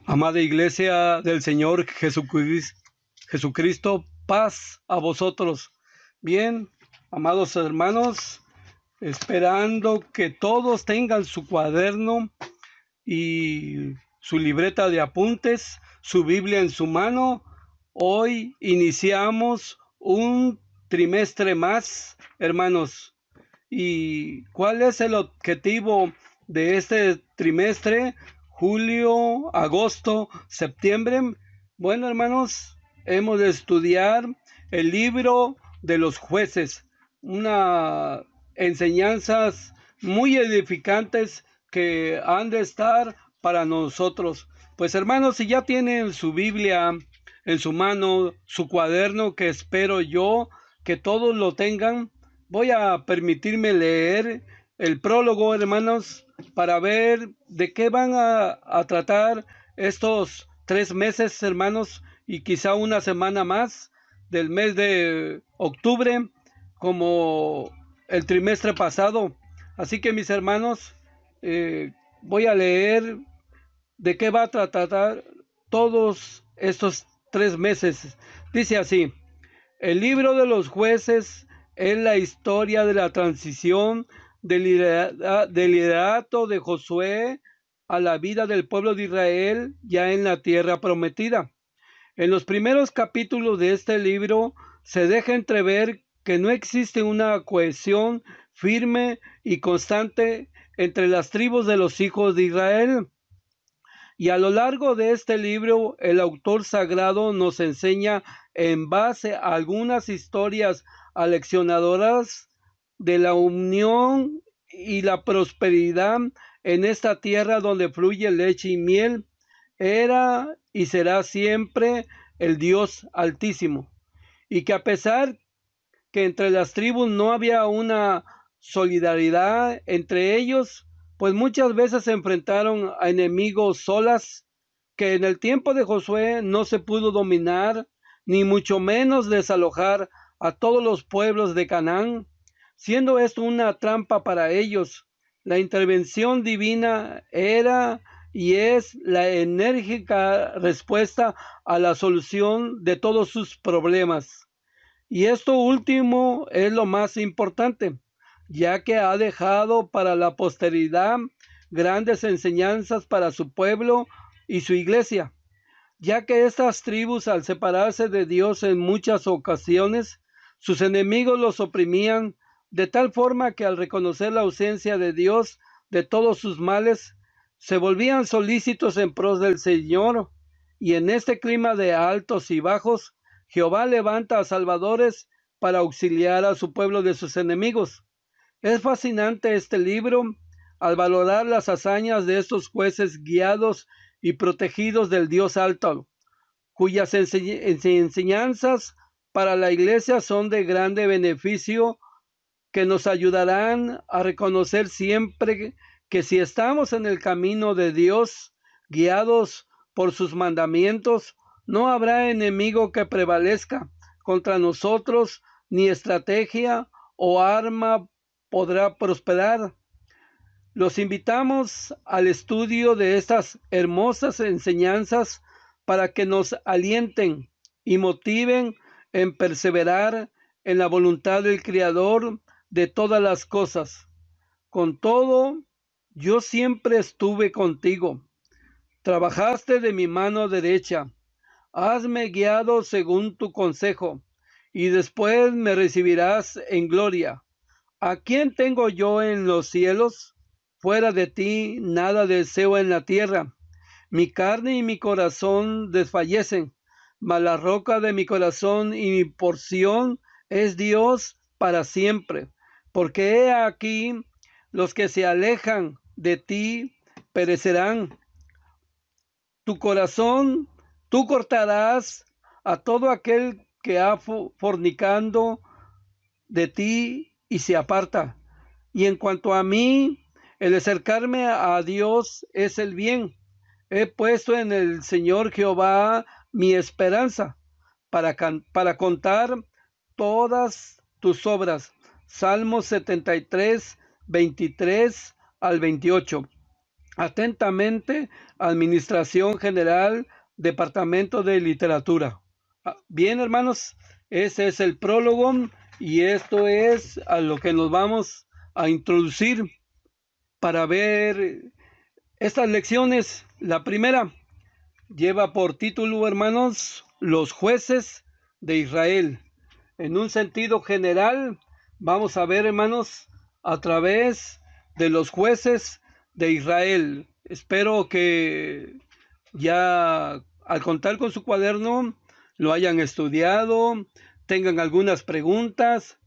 Amada Iglesia del Señor Jesucristo, paz a vosotros. Bien, amados hermanos, esperando que todos tengan su cuaderno y su libreta de apuntes, su Biblia en su mano. Hoy iniciamos un trimestre más, hermanos. ¿Y cuál es el objetivo de este trimestre? Julio, agosto, septiembre. Bueno, hermanos, hemos de estudiar el libro de los jueces, una enseñanzas muy edificantes que han de estar para nosotros. Pues hermanos, si ya tienen su Biblia en su mano, su cuaderno, que espero yo que todos lo tengan, voy a permitirme leer el prólogo, hermanos, para ver de qué van a tratar estos 3 meses, hermanos, y quizá una semana más del mes de octubre, como el trimestre pasado. Así que, mis hermanos, voy a leer de qué va a tratar todos estos 3 meses. Dice así: el libro de los jueces es la historia de la transición del liderato de Josué a la vida del pueblo de Israel ya en la tierra prometida. En los primeros capítulos de este libro se deja entrever que no existe una cohesión firme y constante entre las tribus de los hijos de Israel. Y a lo largo de este libro, el autor sagrado nos enseña, en base a algunas historias aleccionadoras, de la unión y la prosperidad en esta tierra donde fluye leche y miel. Era y será siempre el Dios Altísimo. Y que a pesar que entre las tribus no había una solidaridad entre ellos, pues muchas veces se enfrentaron a enemigos solas, que en el tiempo de Josué no se pudo dominar, ni mucho menos desalojar a todos los pueblos de Canaán, siendo esto una trampa para ellos. La intervención divina era y es la enérgica respuesta a la solución de todos sus problemas. Y esto último es lo más importante, ya que ha dejado para la posteridad grandes enseñanzas para su pueblo y su iglesia, ya que estas tribus, al separarse de Dios en muchas ocasiones, sus enemigos los oprimían de tal forma que, al reconocer la ausencia de Dios de todos sus males, se volvían solícitos en pos del Señor. Y en este clima de altos y bajos, Jehová levanta a salvadores para auxiliar a su pueblo de sus enemigos. Es fascinante este libro al valorar las hazañas de estos jueces guiados y protegidos del Dios alto, cuyas enseñanzas para la iglesia son de grande beneficio, que nos ayudarán a reconocer siempre que si estamos en el camino de Dios, guiados por sus mandamientos, no habrá enemigo que prevalezca contra nosotros, ni estrategia o arma podrá prosperar. Los invitamos al estudio de estas hermosas enseñanzas para que nos alienten y motiven en perseverar en la voluntad del Creador de todas las cosas. Con todo, yo siempre estuve contigo. Trabajaste de mi mano derecha. Hazme guiado según tu consejo, y después me recibirás en gloria. ¿A quién tengo yo en los cielos? Fuera de ti nada deseo en la tierra. Mi carne y mi corazón desfallecen, mas la roca de mi corazón y mi porción es Dios para siempre. Porque he aquí, los que se alejan de ti perecerán. Tu corazón, tú cortarás a todo aquel que ha fornicando de ti y se aparta. Y en cuanto a mí, el acercarme a Dios es el bien. He puesto en el Señor Jehová mi esperanza para contar todas tus obras. Salmos 73, 23 al 28. Atentamente, Administración General, Departamento de Literatura. Bien, hermanos, ese es el prólogo y esto es a lo que nos vamos a introducir para ver estas lecciones. La primera lleva por título, hermanos, Los jueces de Israel. En un sentido general, vamos a ver, hermanos, a través de los jueces de Israel. Espero que ya al contar con su cuaderno lo hayan estudiado, tengan algunas preguntas,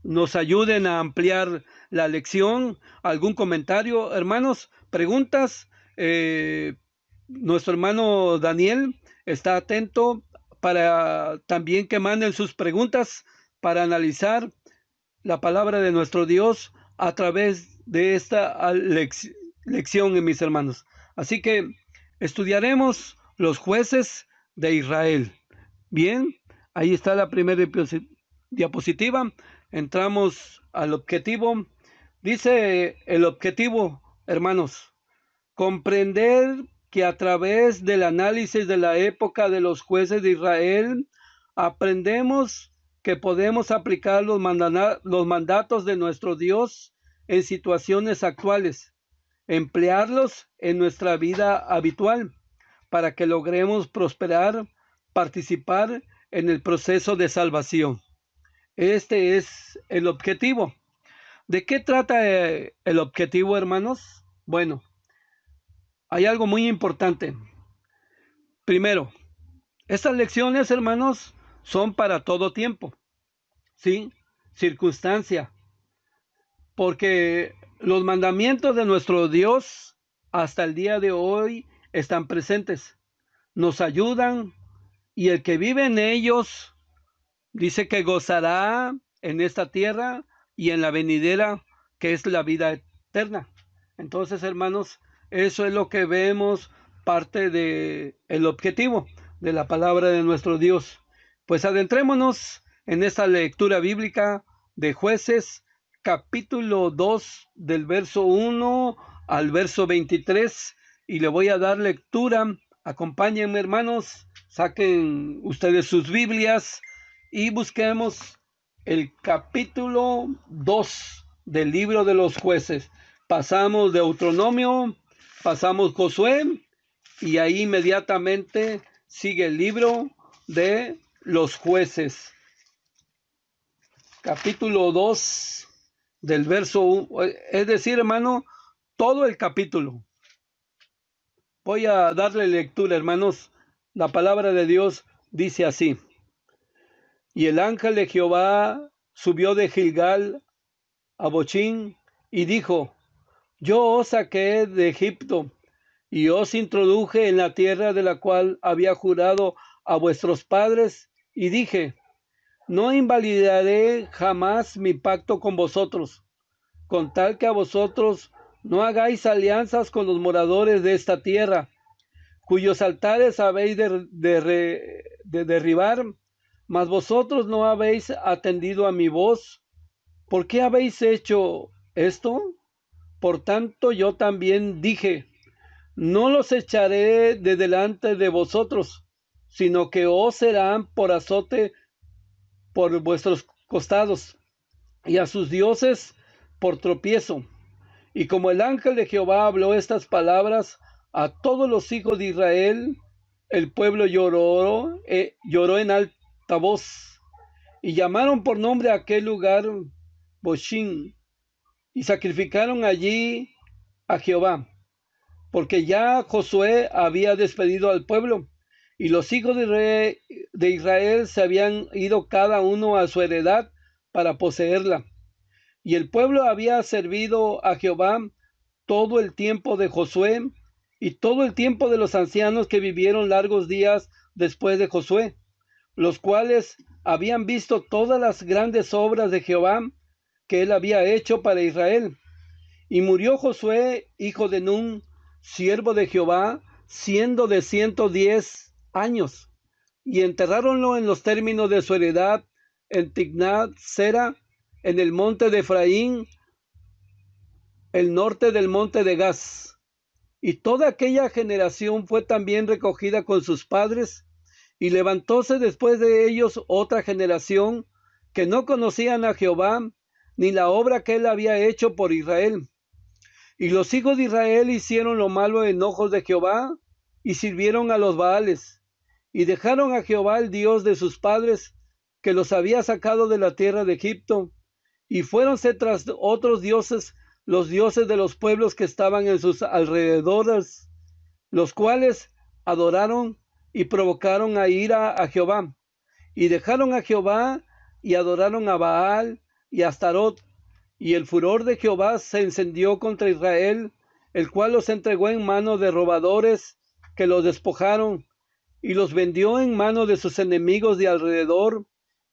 nos ayuden a ampliar la lección, algún comentario, hermanos, preguntas. Nuestro hermano Daniel está atento para también que manden sus preguntas para analizar la palabra de nuestro Dios a través de esta lección, mis hermanos. Así que estudiaremos los jueces de Israel. Bien, ahí está la primera diapositiva. Entramos al objetivo. Dice el objetivo, hermanos, comprender que a través del análisis de la época de los jueces de Israel, aprendemos que podemos aplicar los mandatos de nuestro Dios en situaciones actuales, emplearlos en nuestra vida habitual para que logremos prosperar, participar en el proceso de salvación. Este es el objetivo. ¿De qué trata el objetivo, hermanos? Bueno, hay algo muy importante. Primero, estas lecciones, hermanos, son para todo tiempo, ¿sí? Circunstancia, porque los mandamientos de nuestro Dios hasta el día de hoy están presentes, nos ayudan y el que vive en ellos dice que gozará en esta tierra y en la venidera, que es la vida eterna. Entonces, hermanos, eso es lo que vemos parte de el objetivo de la palabra de nuestro Dios. Pues adentrémonos en esta lectura bíblica de Jueces, capítulo 2, del verso 1 al verso 23, y le voy a dar lectura. Acompáñenme, hermanos, saquen ustedes sus Biblias y busquemos el capítulo 2 del libro de los jueces. Pasamos Deuteronomio, pasamos Josué y ahí inmediatamente sigue el libro de los jueces. Capítulo 2 del verso 1, es decir, hermano, todo el capítulo. Voy a darle lectura, hermanos. La palabra de Dios dice así: y el ángel de Jehová subió de Gilgal a Bochín y dijo: yo os saqué de Egipto y os introduje en la tierra de la cual había jurado a vuestros padres, y dije: no invalidaré jamás mi pacto con vosotros, con tal que a vosotros no hagáis alianzas con los moradores de esta tierra, cuyos altares habéis de derribar, mas vosotros no habéis atendido a mi voz. ¿Por qué habéis hecho esto? Por tanto, yo también dije: no los echaré de delante de vosotros, sino que os serán por azote por vuestros costados, y a sus dioses por tropiezo. Y como el ángel de Jehová habló estas palabras a todos los hijos de Israel, el pueblo lloró en alta voz, y llamaron por nombre a aquel lugar Bochín, y sacrificaron allí a Jehová, porque ya Josué había despedido al pueblo, y los hijos de Israel se habían ido cada uno a su heredad para poseerla. Y el pueblo había servido a Jehová todo el tiempo de Josué y todo el tiempo de los ancianos que vivieron largos días después de Josué, los cuales habían visto todas las grandes obras de Jehová que él había hecho para Israel. Y murió Josué, hijo de Nun, siervo de Jehová, siendo de 110 años, y enterráronlo en los términos de su heredad en Tignat Sera, en el monte de Efraín, el norte del monte de Gaz. Y toda aquella generación fue también recogida con sus padres, y levantóse después de ellos otra generación que no conocían a Jehová, ni la obra que él había hecho por Israel. Y los hijos de Israel hicieron lo malo en ojos de Jehová, y sirvieron a los Baales, y dejaron a Jehová el Dios de sus padres, que los había sacado de la tierra de Egipto, y fuéronse tras otros dioses, los dioses de los pueblos que estaban en sus alrededores, los cuales adoraron y provocaron a ira a Jehová, y dejaron a Jehová y adoraron a Baal y a Astarot, y el furor de Jehová se encendió contra Israel, el cual los entregó en mano de robadores que los despojaron, y los vendió en mano de sus enemigos de alrededor,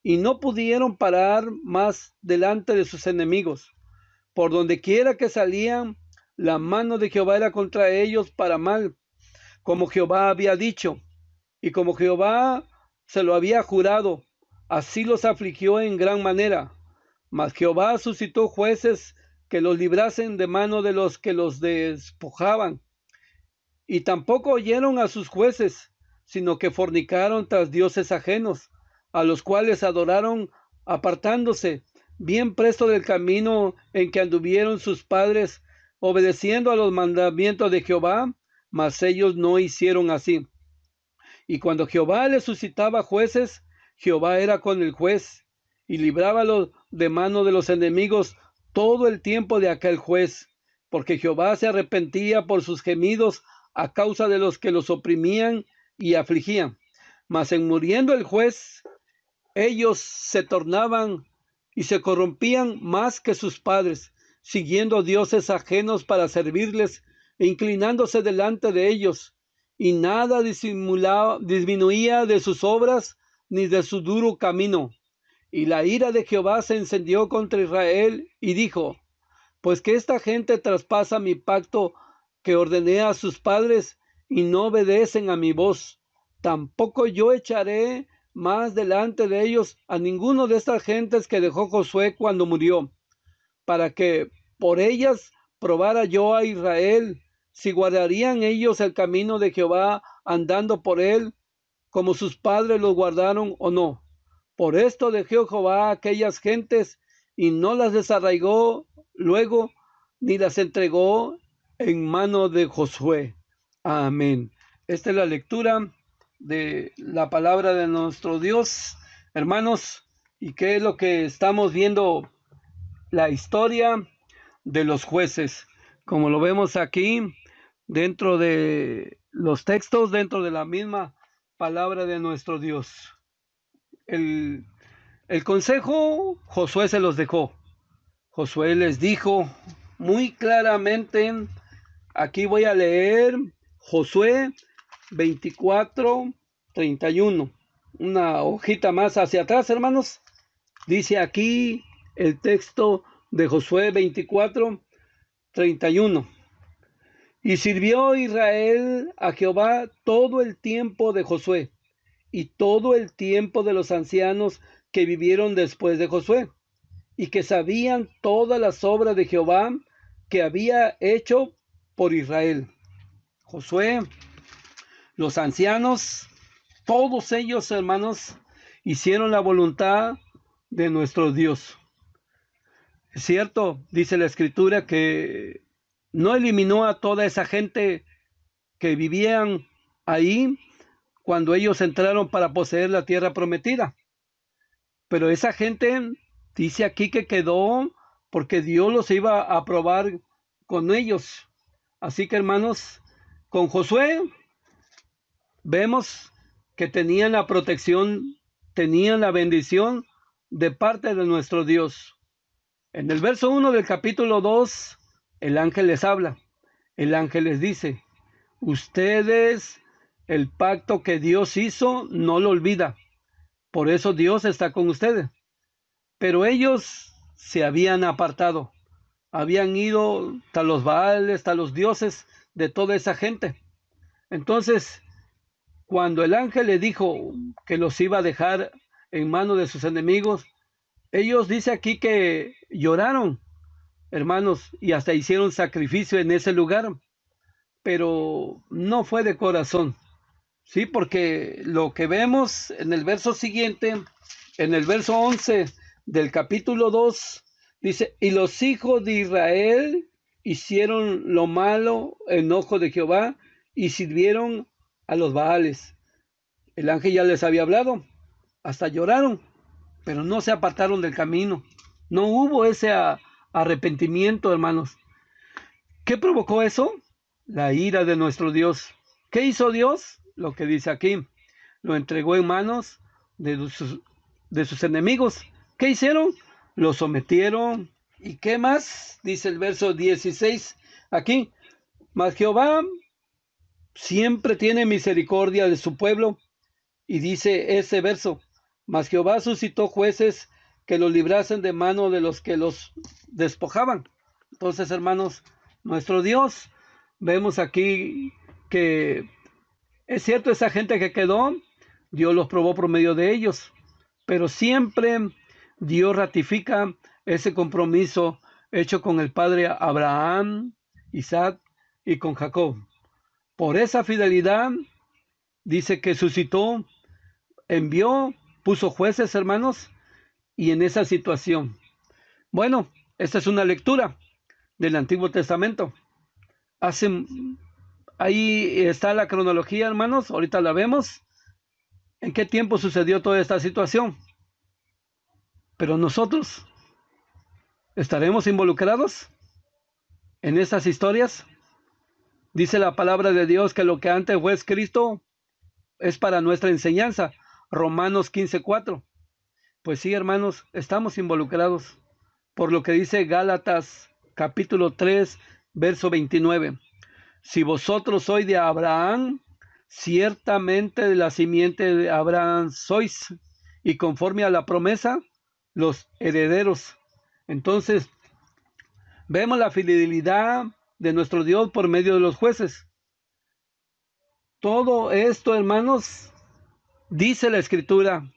y no pudieron parar más delante de sus enemigos. Por donde quiera que salían, la mano de Jehová era contra ellos para mal, como Jehová había dicho, y como Jehová se lo había jurado, así los afligió en gran manera. Mas Jehová suscitó jueces que los librasen de mano de los que los despojaban. Y tampoco oyeron a sus jueces, sino que fornicaron tras dioses ajenos, a los cuales adoraron apartándose bien presto del camino en que anduvieron sus padres, obedeciendo a los mandamientos de Jehová, mas ellos no hicieron así. Y cuando Jehová les suscitaba jueces, Jehová era con el juez, y librábalo de mano de los enemigos todo el tiempo de aquel juez, porque Jehová se arrepentía por sus gemidos a causa de los que los oprimían y afligían. Mas en muriendo el juez, ellos se tornaban y se corrompían más que sus padres, siguiendo dioses ajenos para servirles e inclinándose delante de ellos, y nada disminuía de sus obras ni de su duro camino. Y la ira de Jehová se encendió contra Israel y dijo: pues que esta gente traspasa mi pacto que ordené a sus padres y no obedecen a mi voz, tampoco yo echaré más delante de ellos a ninguno de estas gentes que dejó Josué cuando murió, para que por ellas probara yo a Israel, si guardarían ellos el camino de Jehová andando por él, como sus padres lo guardaron o no. Por esto dejó Jehová a aquellas gentes y no las desarraigó luego, ni las entregó en mano de Josué. Amén. Esta es la lectura de la palabra de nuestro Dios, hermanos. ¿Y qué es lo que estamos viendo? La historia de los jueces, como lo vemos aquí dentro de los textos, dentro de la misma palabra de nuestro Dios. El, el consejo Josué se los dejó. Josué les dijo muy claramente, aquí voy a leer Josué 24:31, una hojita más hacia atrás, hermanos. Dice aquí el texto de Josué 24:31. Y sirvió Israel a Jehová todo el tiempo de Josué y todo el tiempo de los ancianos que vivieron después de Josué, y que sabían todas las obras de Jehová que había hecho por Israel. Josué, los ancianos, todos ellos, hermanos, hicieron la voluntad de nuestro Dios. Es cierto, dice la Escritura, que no eliminó a toda esa gente que vivían ahí cuando ellos entraron para poseer la tierra prometida. Pero esa gente dice aquí que quedó porque Dios los iba a probar con ellos. Así que, hermanos, con Josué vemos que tenían la protección, tenían la bendición de parte de nuestro Dios. En el verso 1 del capítulo 2, el ángel les habla. El ángel les dice: ustedes, el pacto que Dios hizo, no lo olvida. Por eso Dios está con ustedes. Pero ellos se habían apartado, habían ido hasta los Baales, hasta los dioses de toda esa gente. Entonces, cuando el ángel le dijo que los iba a dejar en manos de sus enemigos, ellos dice aquí que lloraron, hermanos, y hasta hicieron sacrificio en ese lugar, pero no fue de corazón. Sí, porque lo que vemos en el verso siguiente, en el verso 11 del capítulo 2, dice, y los hijos de Israel hicieron lo malo en ojo de Jehová y sirvieron a los Baales. El ángel ya les había hablado, hasta lloraron, pero no se apartaron del camino. No hubo ese arrepentimiento, hermanos. ¿Qué provocó eso? La ira de nuestro Dios. ¿Qué hizo Dios? Lo que dice aquí. Lo entregó en manos de sus enemigos. ¿Qué hicieron? Lo sometieron. ¿Y qué más? Dice el verso 16 aquí. Mas Jehová siempre tiene misericordia de su pueblo. Y dice ese verso. Mas Jehová suscitó jueces que los librasen de mano de los que los despojaban. Entonces, hermanos, nuestro Dios, vemos aquí que es cierto, esa gente que quedó, Dios los probó por medio de ellos, pero siempre Dios ratifica ese compromiso hecho con el padre Abraham, Isaac y con Jacob. Por esa fidelidad, dice que suscitó, envió, puso jueces, hermanos, y en esa situación. Bueno, esta es una lectura del Antiguo Testamento. Hace, ahí está la cronología, hermanos, ahorita la vemos. ¿En qué tiempo sucedió toda esta situación? Pero nosotros estaremos involucrados en estas historias. Dice la palabra de Dios que lo que antes fue escrito es para nuestra enseñanza. Romanos 15:4. Pues sí, hermanos, estamos involucrados por lo que dice Gálatas capítulo 3, verso 29. Si vosotros sois de Abraham, ciertamente de la simiente de Abraham sois, y conforme a la promesa, los herederos. Entonces, vemos la fidelidad de nuestro Dios por medio de los jueces. Todo esto, hermanos, dice la Escritura,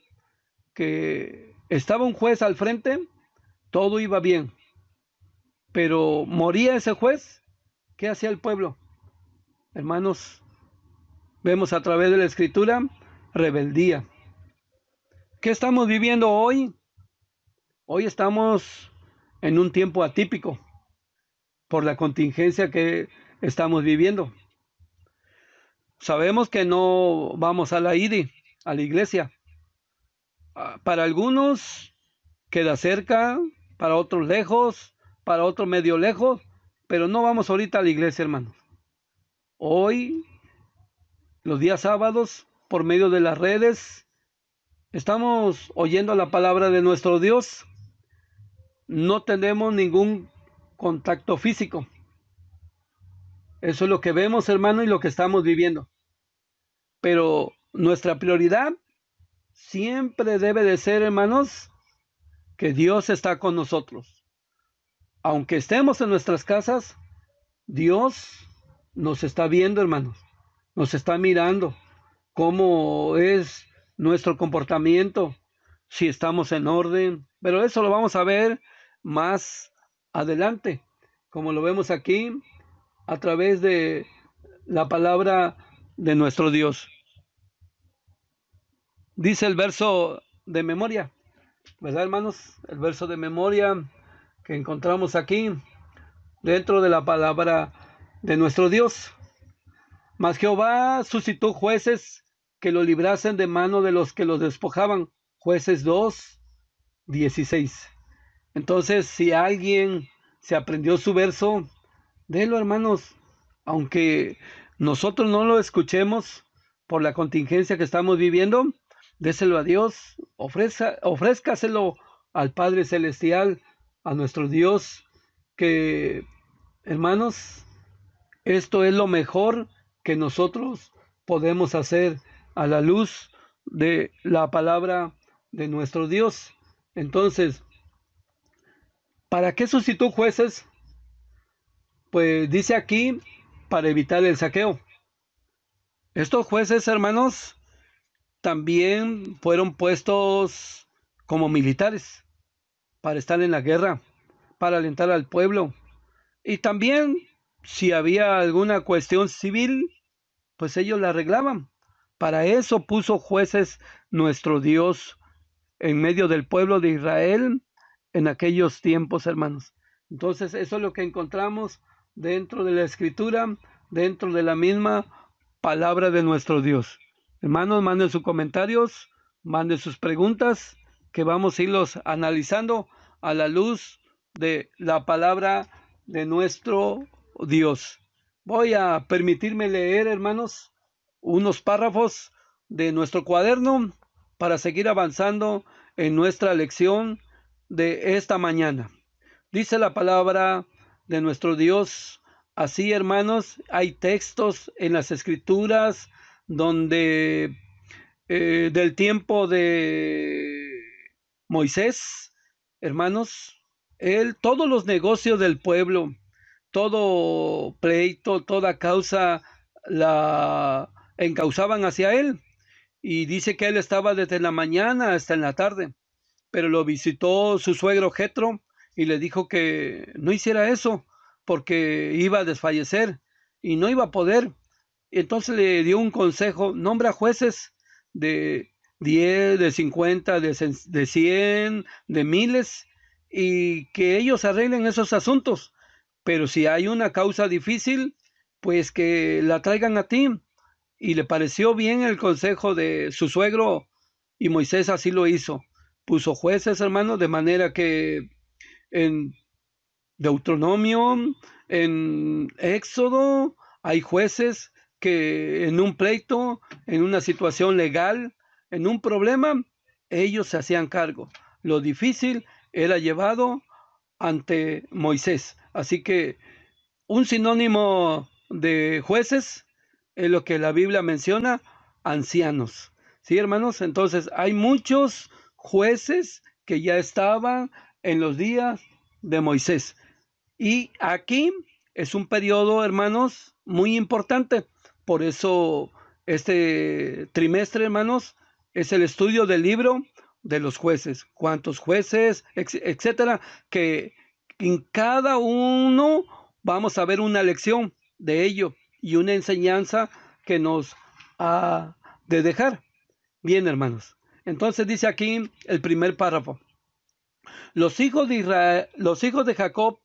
que estaba un juez al frente, todo iba bien, pero moría ese juez, ¿qué hacía el pueblo? Hermanos, vemos a través de la Escritura rebeldía. ¿Qué estamos viviendo hoy? Hoy estamos en un tiempo atípico por la contingencia que estamos viviendo. Sabemos que no vamos a la IDI, a la iglesia. Para algunos queda cerca, para otros lejos, para otros medio lejos, pero no vamos ahorita a la iglesia, hermanos. Hoy, los días sábados, por medio de las redes, estamos oyendo la palabra de nuestro Dios. No tenemos ningún contacto físico. Eso es lo que vemos, hermano, y lo que estamos viviendo. Pero nuestra prioridad siempre debe de ser, hermanos, que Dios está con nosotros. Aunque estemos en nuestras casas, Dios nos está viendo, hermanos. Nos está mirando cómo es nuestro comportamiento, si estamos en orden. Pero eso lo vamos a ver más adelante, como lo vemos aquí a través de la palabra de nuestro Dios. Dice el verso de memoria, ¿verdad, hermanos? El verso de memoria que encontramos aquí dentro de la palabra de nuestro Dios. Mas Jehová suscitó jueces que lo librasen de mano de los que los despojaban. Jueces 2:16. Entonces, si alguien se aprendió su verso, délo, hermanos, aunque nosotros no lo escuchemos por la contingencia que estamos viviendo, déselo a Dios, ofrézcaselo al Padre Celestial, a nuestro Dios, que, hermanos, esto es lo mejor que nosotros podemos hacer a la luz de la palabra de nuestro Dios. Entonces, ¿para qué suscitó jueces? Pues dice aquí, para evitar el saqueo. Estos jueces, hermanos, también fueron puestos como militares para estar en la guerra, para alentar al pueblo. Y también, si había alguna cuestión civil, pues ellos la arreglaban. Para eso puso jueces nuestro Dios en medio del pueblo de Israel en aquellos tiempos, hermanos. Entonces, eso es lo que encontramos dentro de la Escritura, dentro de la misma palabra de nuestro Dios. Hermanos, manden sus comentarios, manden sus preguntas, que vamos a irlos analizando a la luz de la palabra de nuestro Dios. Voy a permitirme leer, hermanos, unos párrafos de nuestro cuaderno para seguir avanzando en nuestra lección de esta mañana. Dice la palabra de nuestro Dios así, hermanos. Hay textos en las Escrituras donde del tiempo de Moisés, hermanos, todos los negocios del pueblo, todo pleito, toda causa la encausaban hacia él. Y dice que él estaba desde la mañana hasta en la tarde, pero lo visitó su suegro Jetro y le dijo que no hiciera eso porque iba a desfallecer y no iba a poder. Entonces le dio un consejo: nombra jueces de 10, de 50, de 100, de miles, y que ellos arreglen esos asuntos. Pero si hay una causa difícil, pues que la traigan a ti. Y le pareció bien el consejo de su suegro, y Moisés así lo hizo. Puso jueces, hermanos, de manera que en Deuteronomio, en Éxodo, hay jueces que en un pleito, en una situación legal, en un problema, ellos se hacían cargo. Lo difícil era llevado ante Moisés. Así que un sinónimo de jueces es lo que la Biblia menciona: ancianos. ¿Sí, hermanos? Entonces, hay muchos jueces que ya estaban en los días de Moisés. Y aquí es un periodo, hermanos, muy importante. Por eso este trimestre, hermanos, es el estudio del libro de los jueces. Cuántos jueces, etcétera, que en cada uno vamos a ver una lección de ello y una enseñanza que nos ha de dejar. Bien, hermanos. Entonces dice aquí el primer párrafo: los hijos de Israel, los hijos de Jacob,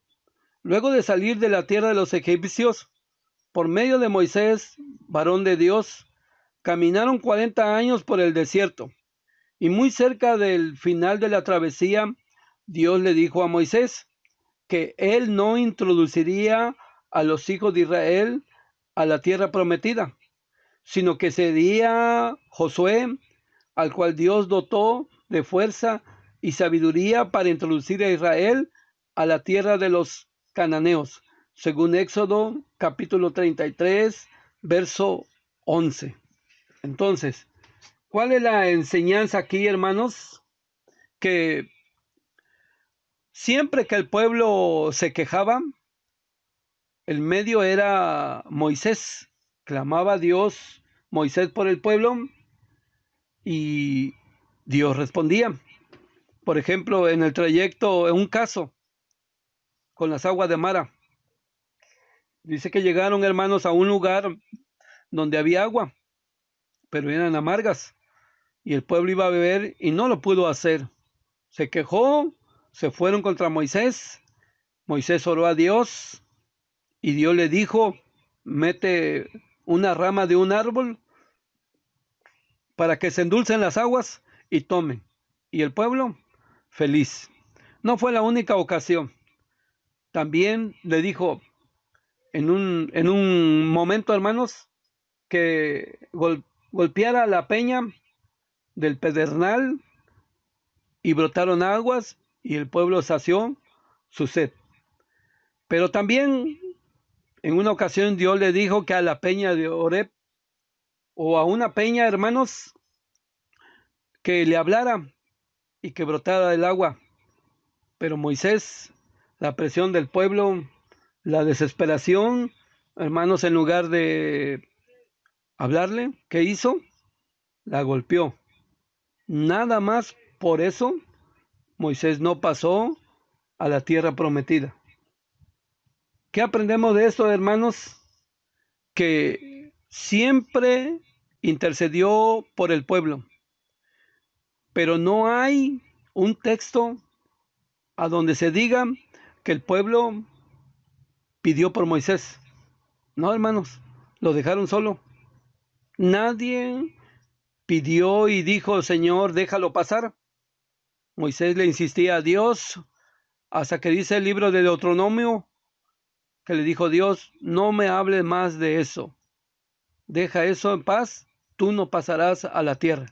luego de salir de la tierra de los egipcios, por medio de Moisés, varón de Dios, caminaron 40 años por el desierto. Y muy cerca del final de la travesía, Dios le dijo a Moisés que él no introduciría a los hijos de Israel a la tierra prometida, sino que sería Josué, al cual Dios dotó de fuerza y sabiduría para introducir a Israel a la tierra de los cananeos, según Éxodo capítulo 33, verso 11. Entonces, ¿cuál es la enseñanza aquí, hermanos? Que siempre que el pueblo se quejaba, el medio era Moisés. Clamaba a Dios Moisés por el pueblo y Dios respondía. Por ejemplo, en el trayecto, en un caso, con las aguas de Mara, dice que llegaron, hermanos, a un lugar donde había agua, pero eran amargas, y el pueblo iba a beber y no lo pudo hacer. Se quejó, se fueron contra Moisés. Moisés oró a Dios y Dios le dijo: mete una rama de un árbol para que se endulcen las aguas y tomen. Y el pueblo, feliz. No fue la única ocasión. También le dijo en un momento, hermanos, que golpeara la peña del pedernal y brotaron aguas y el pueblo sació su sed. Pero también en una ocasión Dios le dijo que a la peña de Oreb, o a una peña, hermanos, que le hablara y que brotara el agua. Pero Moisés, la presión del pueblo, la desesperación, hermanos, en lugar de hablarle, ¿qué hizo? La golpeó. Nada más por eso Moisés no pasó a la tierra prometida. ¿Qué aprendemos de esto, hermanos? Que siempre intercedió por el pueblo, pero no hay un texto a donde se diga que el pueblo pidió por Moisés. No, hermanos, lo dejaron solo. Nadie pidió y dijo, Señor, déjalo pasar. Moisés le insistía a Dios hasta que dice el libro de Deuteronomio que le dijo Dios, no me hables más de eso. Deja eso en paz, tú no pasarás a la tierra.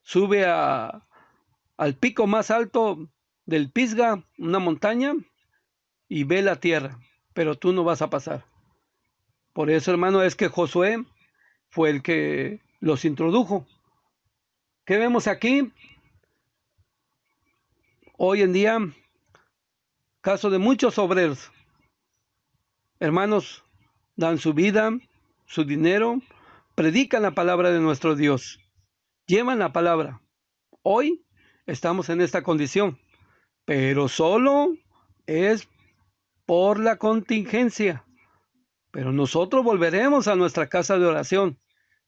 Sube al pico más alto del Pisga, una montaña, y ve la tierra, pero tú no vas a pasar. Por eso, hermano, es que Josué fue el que los introdujo. ¿Qué vemos aquí? Hoy en día, caso de muchos obreros, hermanos, dan su vida, su dinero, predican la palabra de nuestro Dios, llevan la palabra. Hoy estamos en esta condición, pero solo es por la contingencia. Pero nosotros volveremos a nuestra casa de oración,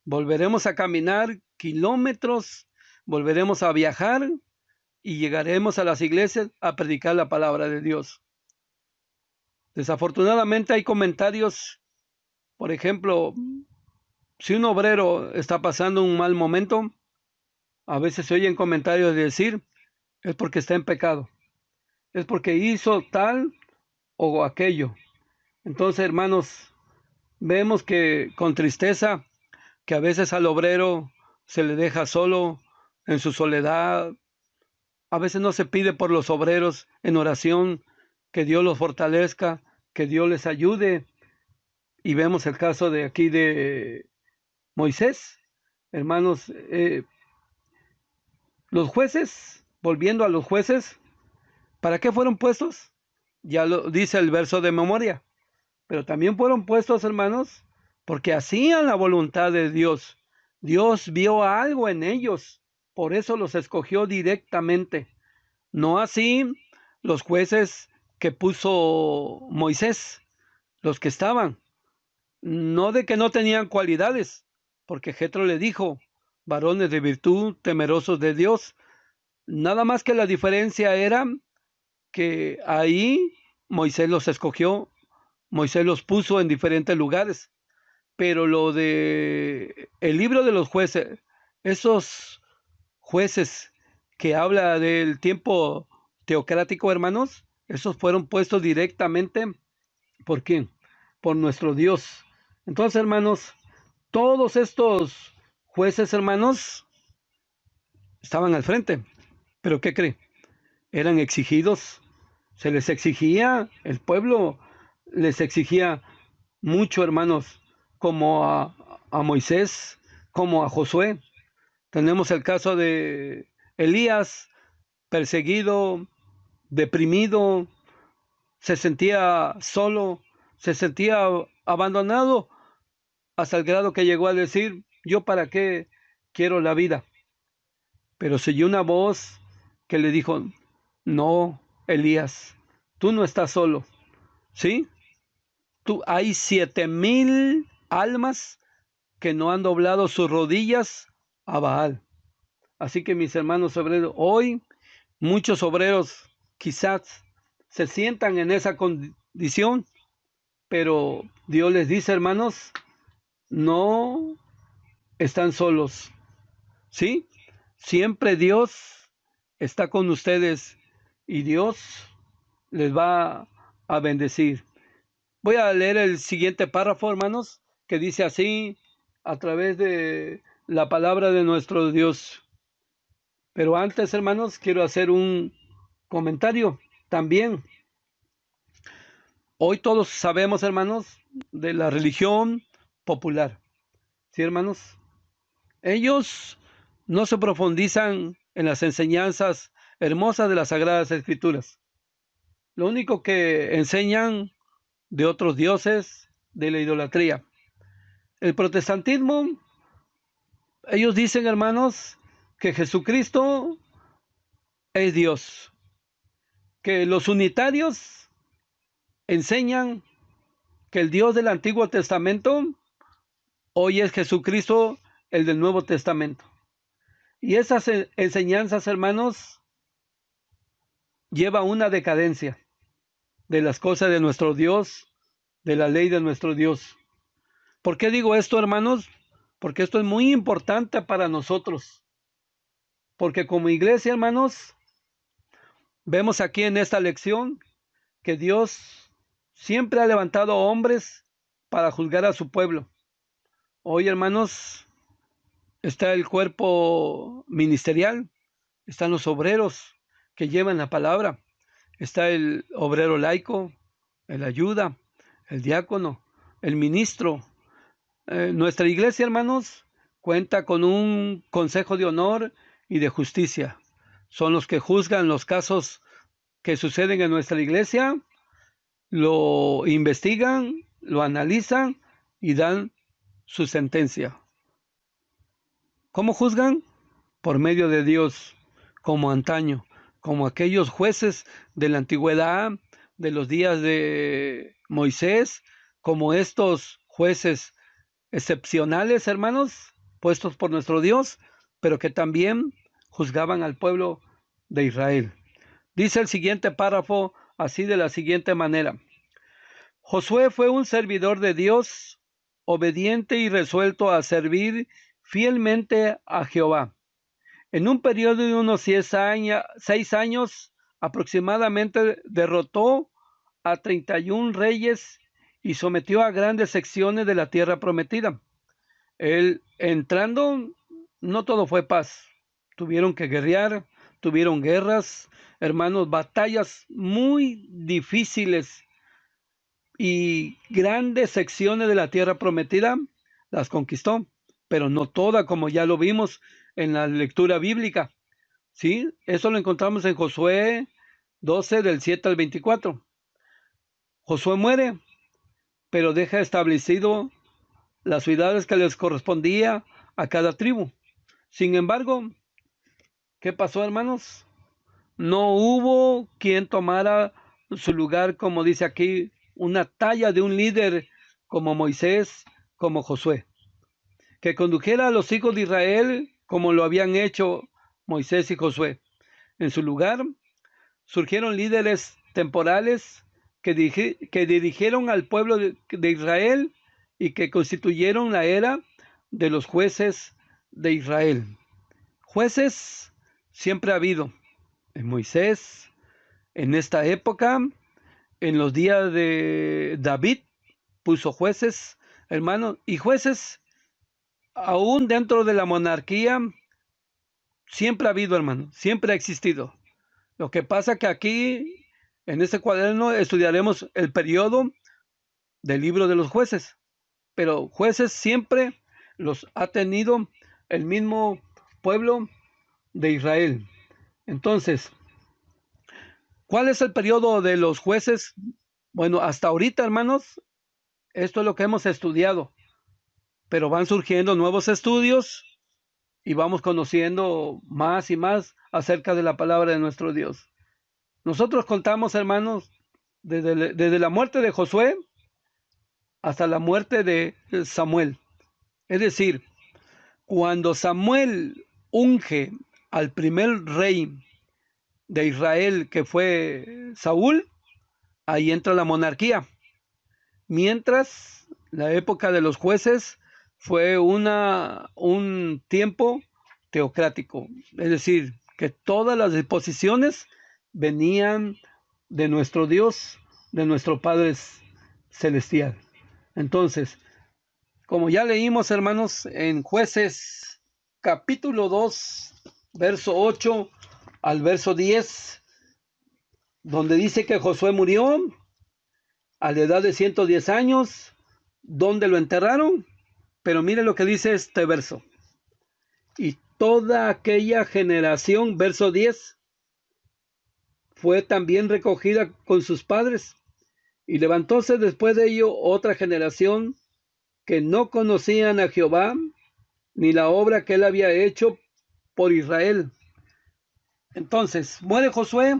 volveremos a caminar kilómetros, volveremos a viajar y llegaremos a las iglesias a predicar la palabra de Dios. Desafortunadamente hay comentarios, por ejemplo, si un obrero está pasando un mal momento, a veces se oyen comentarios de decir, es porque está en pecado, es porque hizo tal o aquello. Entonces, hermanos, vemos que con tristeza que a veces al obrero se le deja solo en su soledad. A veces no se pide por los obreros en oración que Dios los fortalezca, que Dios les ayude. Y vemos el caso de aquí de Moisés. Hermanos, los jueces, volviendo a los jueces, ¿para qué fueron puestos? Ya lo dice el verso de memoria. Pero también fueron puestos, hermanos, porque hacían la voluntad de Dios. Dios vio algo en ellos, por eso los escogió directamente. No así los jueces que puso Moisés, los que estaban, no de que no tenían cualidades, porque Jetro le dijo, varones de virtud, temerosos de Dios, nada más que la diferencia era que ahí Moisés los escogió, Moisés los puso en diferentes lugares, pero lo de el libro de los jueces, esos jueces que habla del tiempo teocrático, hermanos, esos fueron puestos directamente, ¿por quién? Por nuestro Dios. Entonces, hermanos, todos estos jueces, hermanos, estaban al frente, pero ¿qué cree? Eran exigidos, se les exigía, el pueblo les exigía mucho, hermanos, como a Moisés, como a Josué. Tenemos el caso de Elías, perseguido, deprimido, se sentía solo, se sentía abandonado, hasta el grado que llegó a decir, ¿yo para qué quiero la vida? Pero se oyó una voz que le dijo, no, Elías, tú no estás solo, ¿sí? Hay 7,000 almas que no han doblado sus rodillas a Baal. Así que mis hermanos obreros, hoy muchos obreros quizás se sientan en esa condición, pero Dios les dice, hermanos, no están solos, ¿sí? Siempre Dios está con ustedes y Dios les va a bendecir. Voy a leer el siguiente párrafo, hermanos, que dice así a través de la palabra de nuestro Dios. Pero antes, hermanos, quiero hacer un comentario también. Hoy todos sabemos, hermanos, de la religión popular. ¿Sí, hermanos? Ellos no se profundizan en las enseñanzas hermosas de las Sagradas Escrituras. Lo único que enseñan de otros dioses, de la idolatría. El protestantismo, ellos dicen, hermanos, que Jesucristo es Dios. que los unitarios enseñan que el Dios del Antiguo Testamento hoy es Jesucristo, el del Nuevo Testamento. Y esas enseñanzas, hermanos, lleva una decadencia de las cosas de nuestro Dios, de la ley de nuestro Dios. ¿Por qué digo esto, hermanos? Porque esto es muy importante para nosotros. Porque como iglesia, hermanos, vemos aquí en esta lección que Dios siempre ha levantado hombres para juzgar a su pueblo. Hoy, hermanos, está el cuerpo ministerial, están los obreros que llevan la palabra, está el obrero laico, el ayuda, el diácono, el ministro. Nuestra iglesia, hermanos, cuenta con un consejo de honor y de justicia. Son los que juzgan los casos que suceden en nuestra iglesia, lo investigan, lo analizan y dan su sentencia. ¿Cómo juzgan? Por medio de Dios, como antaño, como aquellos jueces de la antigüedad, de los días de Moisés, como estos jueces excepcionales, hermanos, puestos por nuestro Dios, pero que también juzgaban al pueblo de Israel. Dice el siguiente párrafo así de la siguiente manera: Josué fue un servidor de Dios, obediente y resuelto a servir fielmente a Jehová. En un periodo de unos 6 años aproximadamente derrotó a 31 reyes y sometió a grandes secciones de la tierra prometida. Él entrando, no todo fue paz. Tuvieron que guerrear, tuvieron guerras, hermanos, batallas muy difíciles y grandes secciones de la tierra prometida las conquistó, pero no toda, como ya lo vimos en la lectura bíblica. ¿Sí? Eso lo encontramos en Josué 12, del 7 al 24. Josué muere, pero deja establecido las ciudades que les correspondía a cada tribu. Sin embargo, ¿qué pasó, hermanos? No hubo quien tomara su lugar, como dice aquí, una talla de un líder como Moisés, como Josué, que condujera a los hijos de Israel como lo habían hecho Moisés y Josué. En su lugar, surgieron líderes temporales que dirigieron al pueblo de Israel y que constituyeron la era de los jueces de Israel. Jueces siempre ha habido. En Moisés, en esta época, en los días de David, puso jueces, hermanos, y jueces aún dentro de la monarquía, siempre ha habido, hermano, siempre ha existido. Lo que pasa que aquí, en este cuaderno, estudiaremos el periodo del libro de los jueces, pero jueces siempre los ha tenido el mismo pueblo de Israel. Entonces, ¿cuál es el periodo de los jueces? Bueno, hasta ahorita, hermanos, esto es lo que hemos estudiado, pero van surgiendo nuevos estudios y vamos conociendo más y más acerca de la palabra de nuestro Dios. Nosotros contamos, hermanos, desde la muerte de Josué hasta la muerte de Samuel. Es decir, cuando Samuel unge al primer rey de Israel, que fue Saúl, ahí entra la monarquía. Mientras la época de los jueces fue un tiempo teocrático, es decir, que todas las disposiciones venían de nuestro Dios, de nuestro Padre Celestial. Entonces, como ya leímos, hermanos, en Jueces capítulo 2, verso 8 al verso 10, donde dice que Josué murió a la edad de 110 años, donde lo enterraron, pero mire lo que dice este verso. Y toda aquella generación, verso 10, fue también recogida con sus padres, y levantóse después de ello otra generación que no conocían a Jehová, ni la obra que él había hecho por Israel. Entonces, muere Josué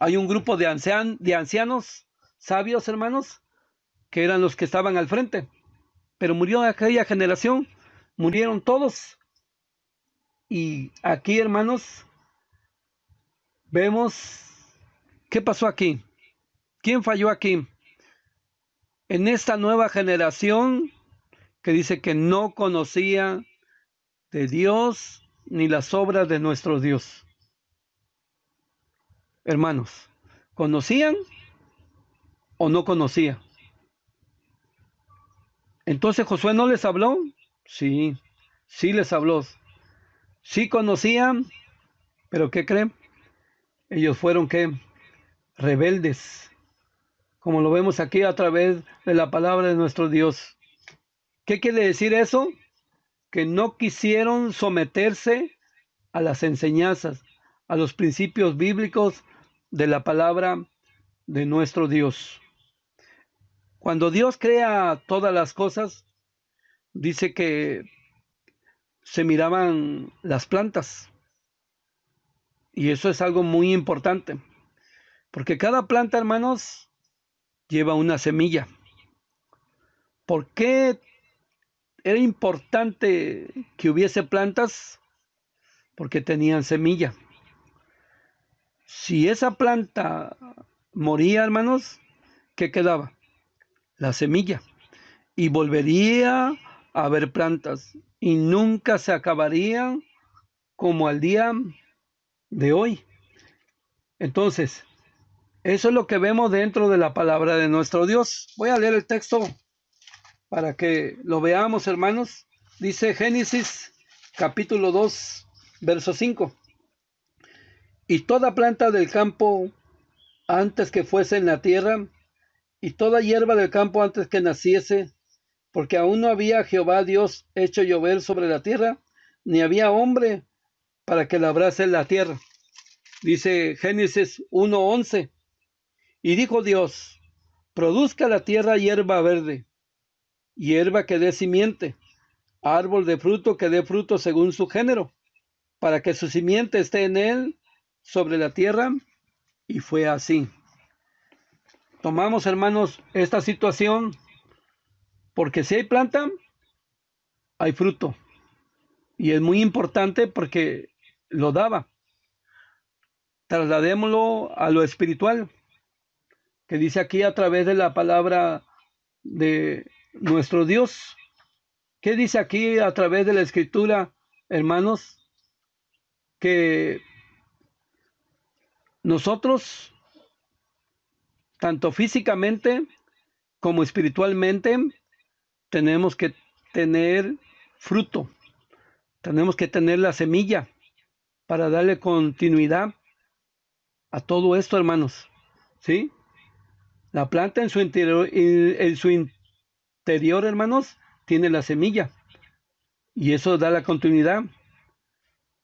hay un grupo de ancianos sabios, hermanos, que eran los que estaban al frente, pero murió aquella generación, murieron todos. Y aquí, hermanos, vemos qué pasó aquí. ¿Quién falló aquí? En esta nueva generación que dice que no conocía de Dios ni las obras de nuestro Dios. Hermanos, ¿conocían o no conocían? Entonces Josué no les habló. Sí, sí les habló. Sí conocían, pero ¿qué creen? Ellos fueron ¿qué? Rebeldes, como lo vemos aquí a través de la palabra de nuestro Dios. ¿Qué quiere decir eso? Que no quisieron someterse a las enseñanzas, a los principios bíblicos de la palabra de nuestro Dios. Cuando Dios crea todas las cosas, dice que se miraban las plantas. Y eso es algo muy importante, porque cada planta, hermanos, lleva una semilla. ¿Por qué era importante que hubiese plantas? Porque tenían semilla. Si esa planta moría, hermanos, ¿qué quedaba? La semilla. Y volvería a haber plantas. Y nunca se acabarían como al día de hoy. Entonces, eso es lo que vemos dentro de la palabra de nuestro Dios. Voy a leer el texto para que lo veamos, hermanos. Dice Génesis capítulo 2, verso 5. Y toda planta del campo antes que fuese en la tierra, y toda hierba del campo antes que naciese, porque aún no había Jehová Dios hecho llover sobre la tierra, ni había hombre para que labrase la tierra. Dice Génesis 1:11. Y dijo Dios, produzca la tierra hierba verde, hierba que dé simiente, árbol de fruto que dé fruto según su género, para que su simiente esté en él sobre la tierra. Y fue así. Tomamos, hermanos, esta situación porque si hay planta, hay fruto. Y es muy importante porque lo daba. Trasladémoslo a lo espiritual, que dice aquí a través de la palabra de nuestro Dios. ¿Qué dice aquí a través de la escritura, hermanos? Que nosotros, tanto físicamente como espiritualmente, tenemos que tener fruto, tenemos que tener la semilla para darle continuidad a todo esto, hermanos. ¿Sí? La planta en su interior, hermanos, tiene la semilla y eso da la continuidad.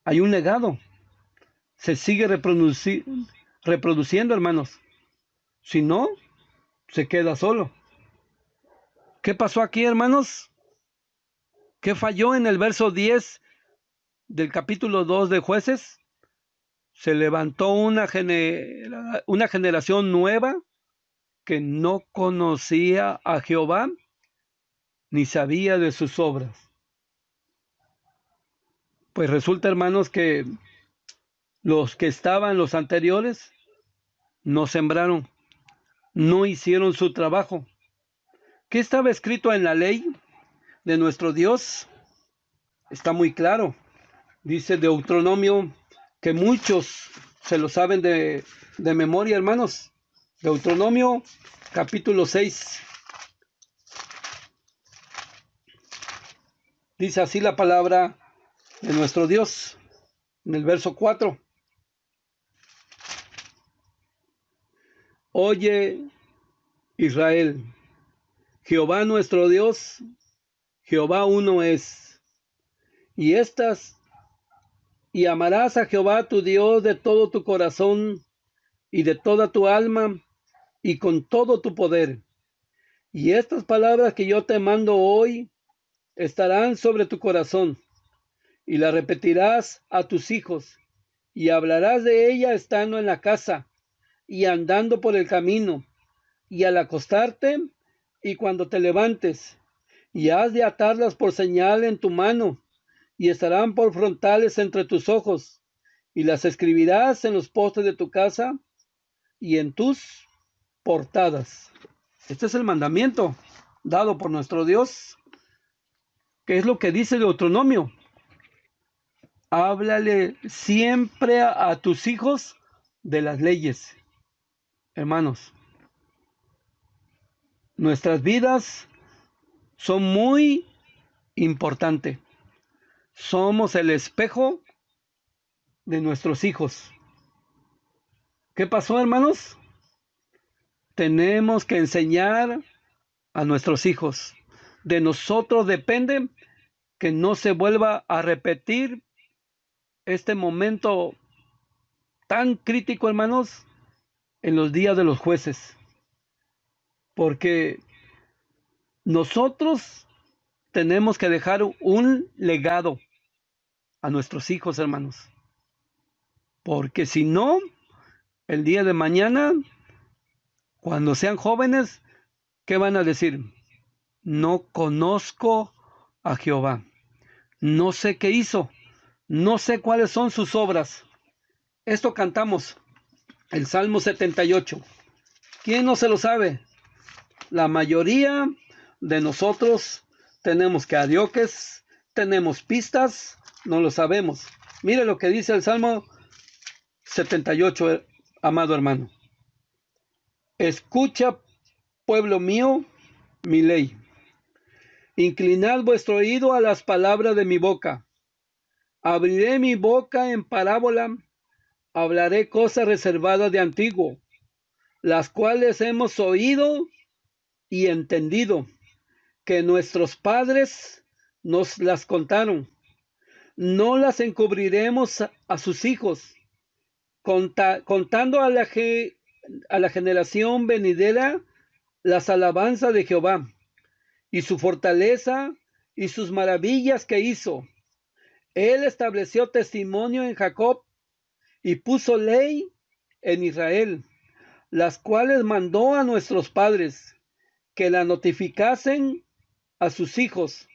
Hay un legado, se sigue reproduciendo, hermanos. Si no, se queda solo. ¿Qué pasó aquí, hermanos? ¿Qué falló en el verso 10 del capítulo 2 de Jueces? Se levantó una generación nueva que no conocía a Jehová ni sabía de sus obras. Pues resulta, hermanos, que los que estaban, los anteriores, no sembraron, no hicieron su trabajo. ¿Qué estaba escrito en la ley de nuestro Dios? Está muy claro. Dice Deuteronomio, que muchos se lo saben de memoria, hermanos. Deuteronomio capítulo 6. Dice así la palabra de nuestro Dios en el verso 4. Oye, Israel, Jehová nuestro Dios, Jehová uno es. Y amarás a Jehová tu Dios de todo tu corazón y de toda tu alma y con todo tu poder. Y estas palabras que yo te mando hoy estarán sobre tu corazón, y las repetirás a tus hijos, y hablarás de ella estando en la casa, y andando por el camino, y al acostarte, y cuando te levantes, y has de atarlas por señal en tu mano, y estarán por frontales entre tus ojos, y las escribirás en los postes de tu casa y en tus portadas. Este es el mandamiento dado por nuestro Dios, que es lo que dice Deuteronomio. Háblale siempre a tus hijos de las leyes. Hermanos, nuestras vidas son muy importantes. Somos el espejo de nuestros hijos. ¿Qué pasó, hermanos? Tenemos que enseñar a nuestros hijos. De nosotros depende que no se vuelva a repetir este momento tan crítico, hermanos, en los días de los jueces. Porque nosotros tenemos que dejar un legado a nuestros hijos, hermanos. Porque si no, el día de mañana, cuando sean jóvenes, ¿qué van a decir? No conozco a Jehová. No sé qué hizo. No sé cuáles son sus obras. Esto cantamos, el Salmo 78. ¿Quién no se lo sabe? La mayoría de nosotros tenemos karaokes, tenemos pistas, no lo sabemos. Mire lo que dice el Salmo 78, amado hermano. Escucha, pueblo mío, mi ley. Inclinad vuestro oído a las palabras de mi boca. Abriré mi boca en parábola, hablaré cosas reservadas de antiguo, las cuales hemos oído y entendido, que nuestros padres nos las contaron. No las encubriremos a sus hijos, contando a la generación venidera las alabanzas de Jehová, y su fortaleza y sus maravillas que hizo. Él estableció testimonio en Jacob y puso ley en Israel, las cuales mandó a nuestros padres que la notificasen a sus hijos,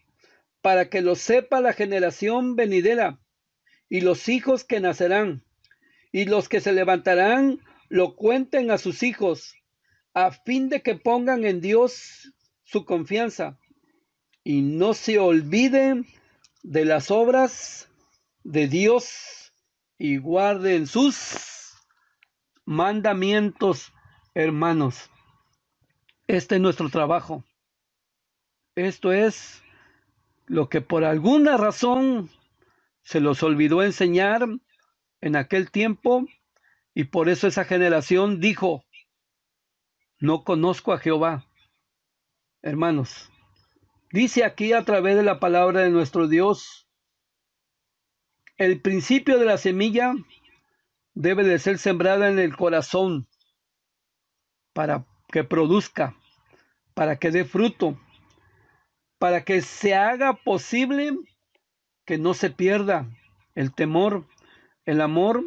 para que lo sepa la generación venidera y los hijos que nacerán, y los que se levantarán lo cuenten a sus hijos, a fin de que pongan en Dios su confianza y no se olviden de las obras de Dios y guarden sus mandamientos, hermanos. Este es nuestro trabajo. Esto es lo que por alguna razón se los olvidó enseñar en aquel tiempo, y por eso esa generación dijo, no conozco a Jehová. Hermanos, dice aquí a través de la palabra de nuestro Dios, el principio de la semilla debe de ser sembrada en el corazón para que produzca, para que dé fruto, para que se haga posible que no se pierda el temor, el amor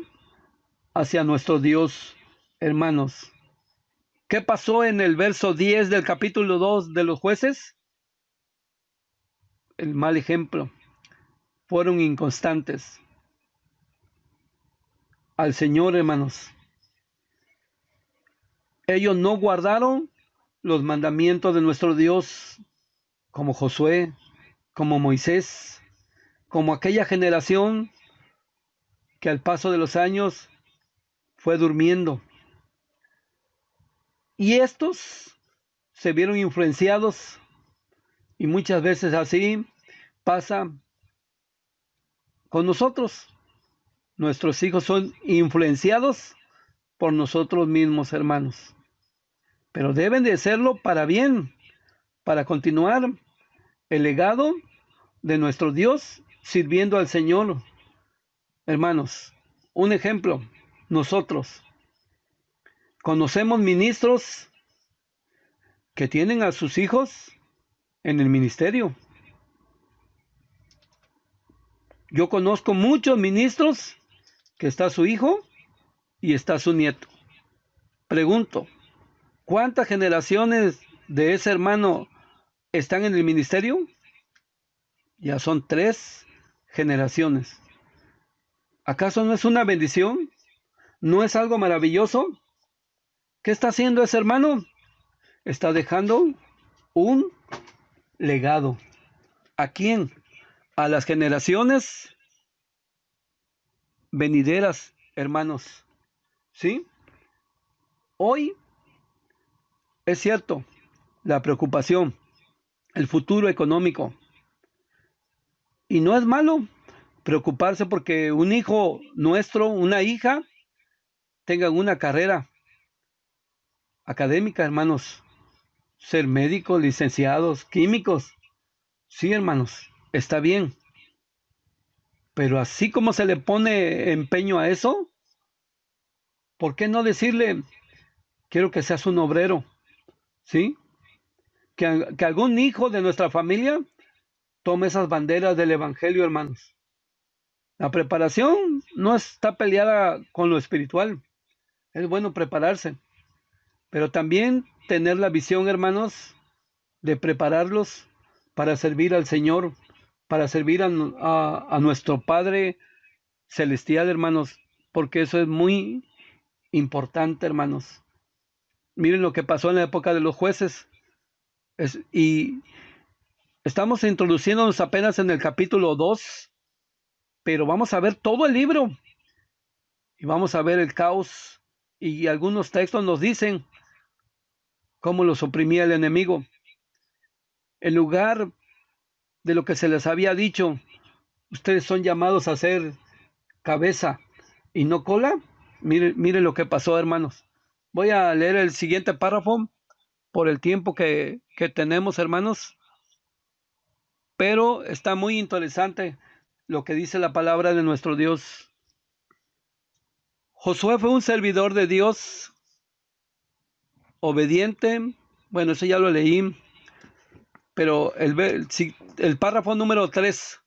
hacia nuestro Dios, hermanos. ¿Qué pasó en el verso 10 del capítulo 2 de los jueces? El mal ejemplo. Fueron inconstantes al Señor, hermanos. Ellos no guardaron los mandamientos de nuestro Dios, como Josué, como Moisés, como aquella generación que al paso de los años fue durmiendo. Y estos se vieron influenciados, y muchas veces así pasa con nosotros. Nuestros hijos son influenciados por nosotros mismos, hermanos. Pero deben de serlo para bien, para continuar el legado de nuestro Dios sirviendo al Señor. Hermanos, un ejemplo, nosotros conocemos ministros que tienen a sus hijos en el ministerio. Yo conozco muchos ministros que está su hijo y está su nieto. Pregunto, ¿cuántas generaciones de ese hermano están en el ministerio? Ya son 3 generaciones. ¿Acaso no es una bendición? ¿No es algo maravilloso? ¿Qué está haciendo ese hermano? Está dejando un legado. ¿A quién? A las generaciones venideras, hermanos. ¿Sí? Hoy es cierto, la preocupación, el futuro económico. Y no es malo preocuparse porque un hijo nuestro, una hija, tengan una carrera académica, hermanos. Ser médicos, licenciados, químicos. Sí, hermanos, está bien. Pero así como se le pone empeño a eso, ¿por qué no decirle, quiero que seas un obrero? ¿Sí? Que algún hijo de nuestra familia tome esas banderas del Evangelio, hermanos. La preparación no está peleada con lo espiritual. Es bueno prepararse, pero también tener la visión, hermanos, de prepararlos para servir al Señor, para servir a nuestro Padre Celestial, hermanos, porque eso es muy importante, hermanos. Miren lo que pasó en la época de los jueces. Y estamos introduciéndonos apenas en el capítulo 2, pero vamos a ver todo el libro y vamos a ver el caos. Y algunos textos nos dicen cómo los oprimía el enemigo. En lugar de lo que se les había dicho, ustedes son llamados a ser cabeza y no cola. Mire lo que pasó, hermanos. Voy a leer el siguiente párrafo por el tiempo que tenemos, hermanos, pero está muy interesante lo que dice la palabra de nuestro Dios. Josué fue un servidor de Dios obediente. Bueno, eso ya lo leí, pero el párrafo número 3.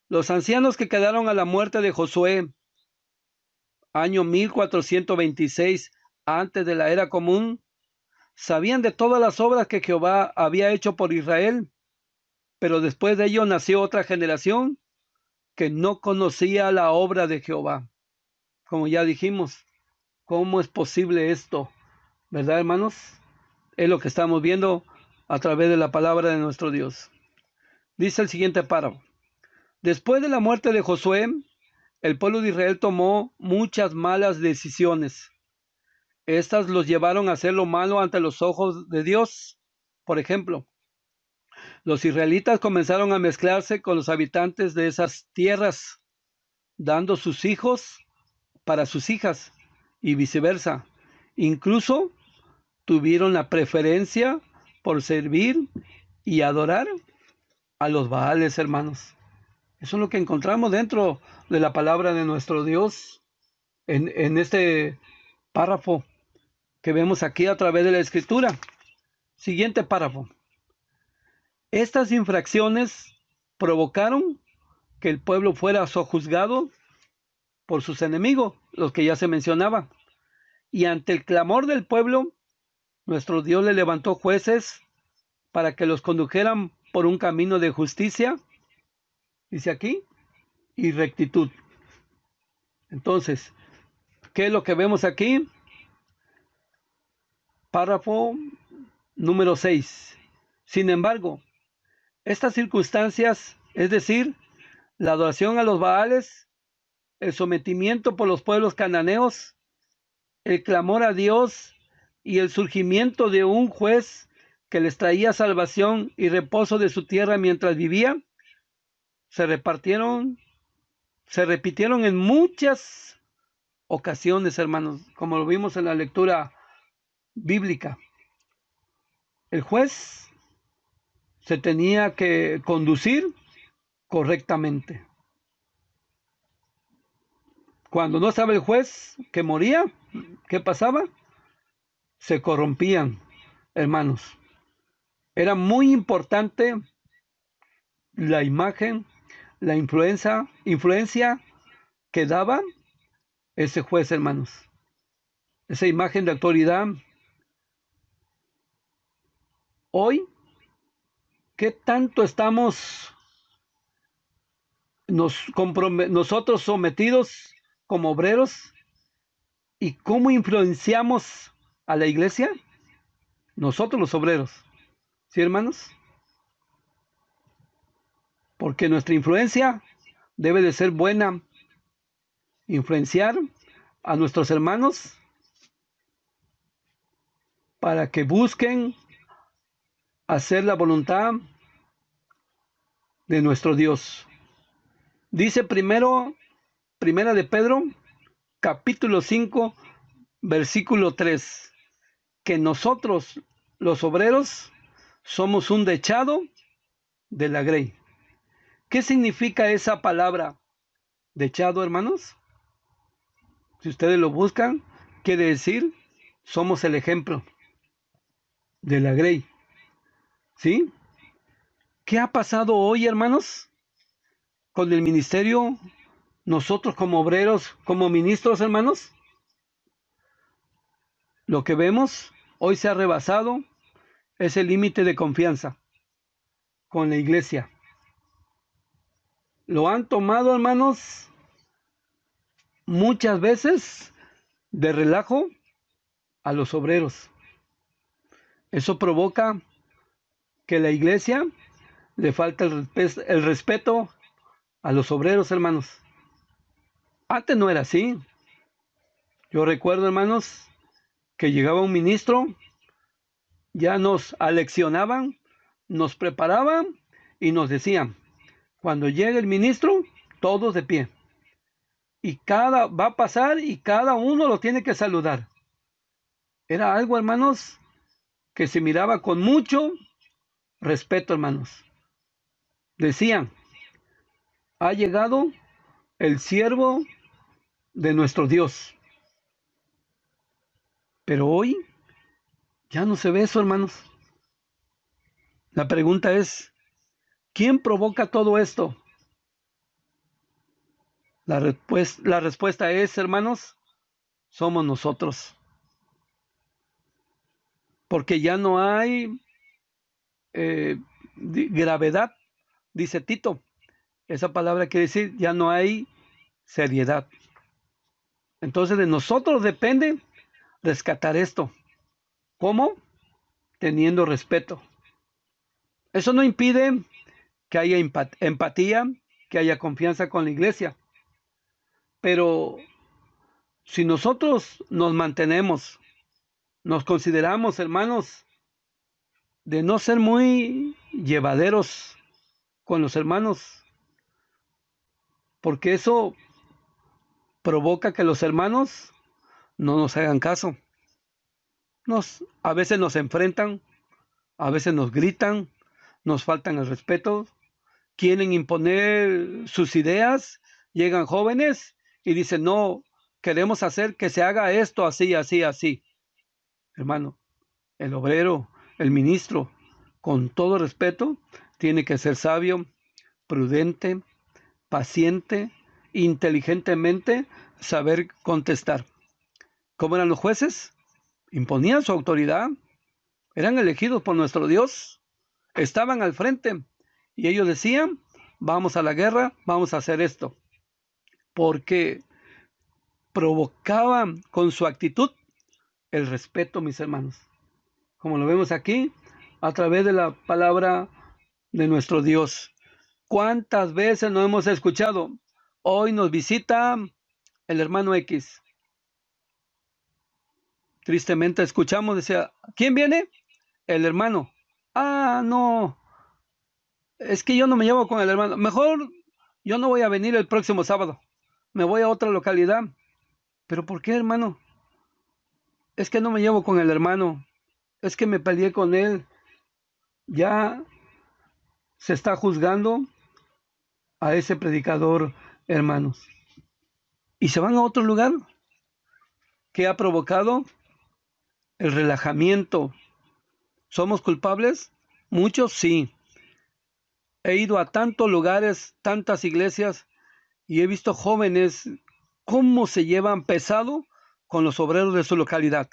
Los ancianos que quedaron a la muerte de Josué, año 1426, antes de la era común, sabían de todas las obras que Jehová había hecho por Israel, pero después de ello nació otra generación que no conocía la obra de Jehová. Como ya dijimos, ¿cómo es posible esto? ¿Verdad, hermanos? Es lo que estamos viendo a través de la palabra de nuestro Dios. Dice el siguiente párrafo. Después de la muerte de Josué, el pueblo de Israel tomó muchas malas decisiones. Estas los llevaron a hacer lo malo ante los ojos de Dios. Por ejemplo, los israelitas comenzaron a mezclarse con los habitantes de esas tierras, dando sus hijos para sus hijas y viceversa. Incluso tuvieron la preferencia por servir y adorar a los Baales, hermanos. Eso es lo que encontramos dentro de la palabra de nuestro Dios en este párrafo que vemos aquí a través de la escritura. Siguiente párrafo. Estas infracciones provocaron que el pueblo fuera sojuzgado por sus enemigos, los que ya se mencionaba. Y ante el clamor del pueblo, nuestro Dios le levantó jueces para que los condujeran por un camino de justicia, dice aquí, y rectitud. Entonces, ¿qué es lo que vemos aquí? Párrafo número 6. Sin embargo, estas circunstancias, es decir, la adoración a los Baales, el sometimiento por los pueblos cananeos, el clamor a Dios y el surgimiento de un juez que les traía salvación y reposo de su tierra mientras vivía, se repitieron en muchas ocasiones, hermanos, como lo vimos en la lectura bíblica. El juez se tenía que conducir correctamente. Cuando no estaba el juez que moría, ¿qué pasaba? Se corrompían, hermanos. Era muy importante la imagen, la influencia que daba ese juez, hermanos. esa imagen de autoridad. Hoy, ¿qué tanto estamos nosotros sometidos como obreros y cómo influenciamos a la iglesia? Nosotros los obreros, ¿sí, hermanos? Porque nuestra influencia debe de ser buena, influenciar a nuestros hermanos para que busquen hacer la voluntad de nuestro Dios. Dice primera de Pedro, capítulo 5, versículo 3, que nosotros, los obreros, somos un dechado de la grey. ¿Qué significa esa palabra, dechado, hermanos? Si ustedes lo buscan, quiere decir, somos el ejemplo de la grey. ¿Sí? ¿Qué ha pasado hoy, hermanos, con el ministerio? Nosotros como obreros, como ministros, hermanos, lo que vemos hoy se ha rebasado ese límite de confianza con la iglesia. Lo han tomado, hermanos, muchas veces de relajo a los obreros. Eso provoca que la iglesia le falte el respeto a los obreros, hermanos. Antes no era así. Yo recuerdo, hermanos, que llegaba un ministro, ya nos aleccionaban, nos preparaban y nos decían, cuando llegue el ministro, todos de pie. Y va a pasar y cada uno lo tiene que saludar. Era algo, hermanos, que se miraba con mucho respeto, hermanos. Decían, ha llegado el siervo de nuestro Dios. Pero hoy ya no se ve eso, hermanos. La pregunta es, ¿quién provoca todo esto? La respuesta es, hermanos, somos nosotros. Porque ya no hay gravedad, dice Tito. Esa palabra quiere decir, ya no hay seriedad. Entonces de nosotros depende rescatar esto. ¿Cómo? Teniendo respeto. Eso no impide que haya empatía, que haya confianza con la iglesia. Pero si nosotros nos mantenemos, nos consideramos hermanos de no ser muy llevaderos con los hermanos, porque eso provoca que los hermanos no nos hagan caso. A veces nos enfrentan, a veces nos gritan, nos faltan el respeto, quieren imponer sus ideas, llegan jóvenes y dicen, no, queremos hacer que se haga esto así, así, así. Hermano, el obrero, el ministro, con todo respeto, tiene que ser sabio, prudente, paciente, inteligentemente saber contestar. ¿Cómo eran los jueces? Imponían su autoridad, eran elegidos por nuestro Dios, estaban al frente y ellos decían, vamos a la guerra, vamos a hacer esto, porque provocaban con su actitud el respeto, mis hermanos, como lo vemos aquí, a través de la palabra de nuestro Dios. ¿Cuántas veces no hemos escuchado? Hoy nos visita el hermano X. Tristemente escuchamos, decía, ¿quién viene? El hermano. Ah, no, es que yo no me llevo con el hermano. Mejor yo no voy a venir el próximo sábado. Me voy a otra localidad. ¿Pero por qué, hermano? Es que no me llevo con el hermano. Es que me peleé con él. Ya se está juzgando a ese predicador, hermanos. Y se van a otro lugar que ha provocado el relajamiento. ¿Somos culpables? Muchos sí. He ido a tantos lugares, tantas iglesias, y he visto jóvenes cómo se llevan pesado con los obreros de su localidad.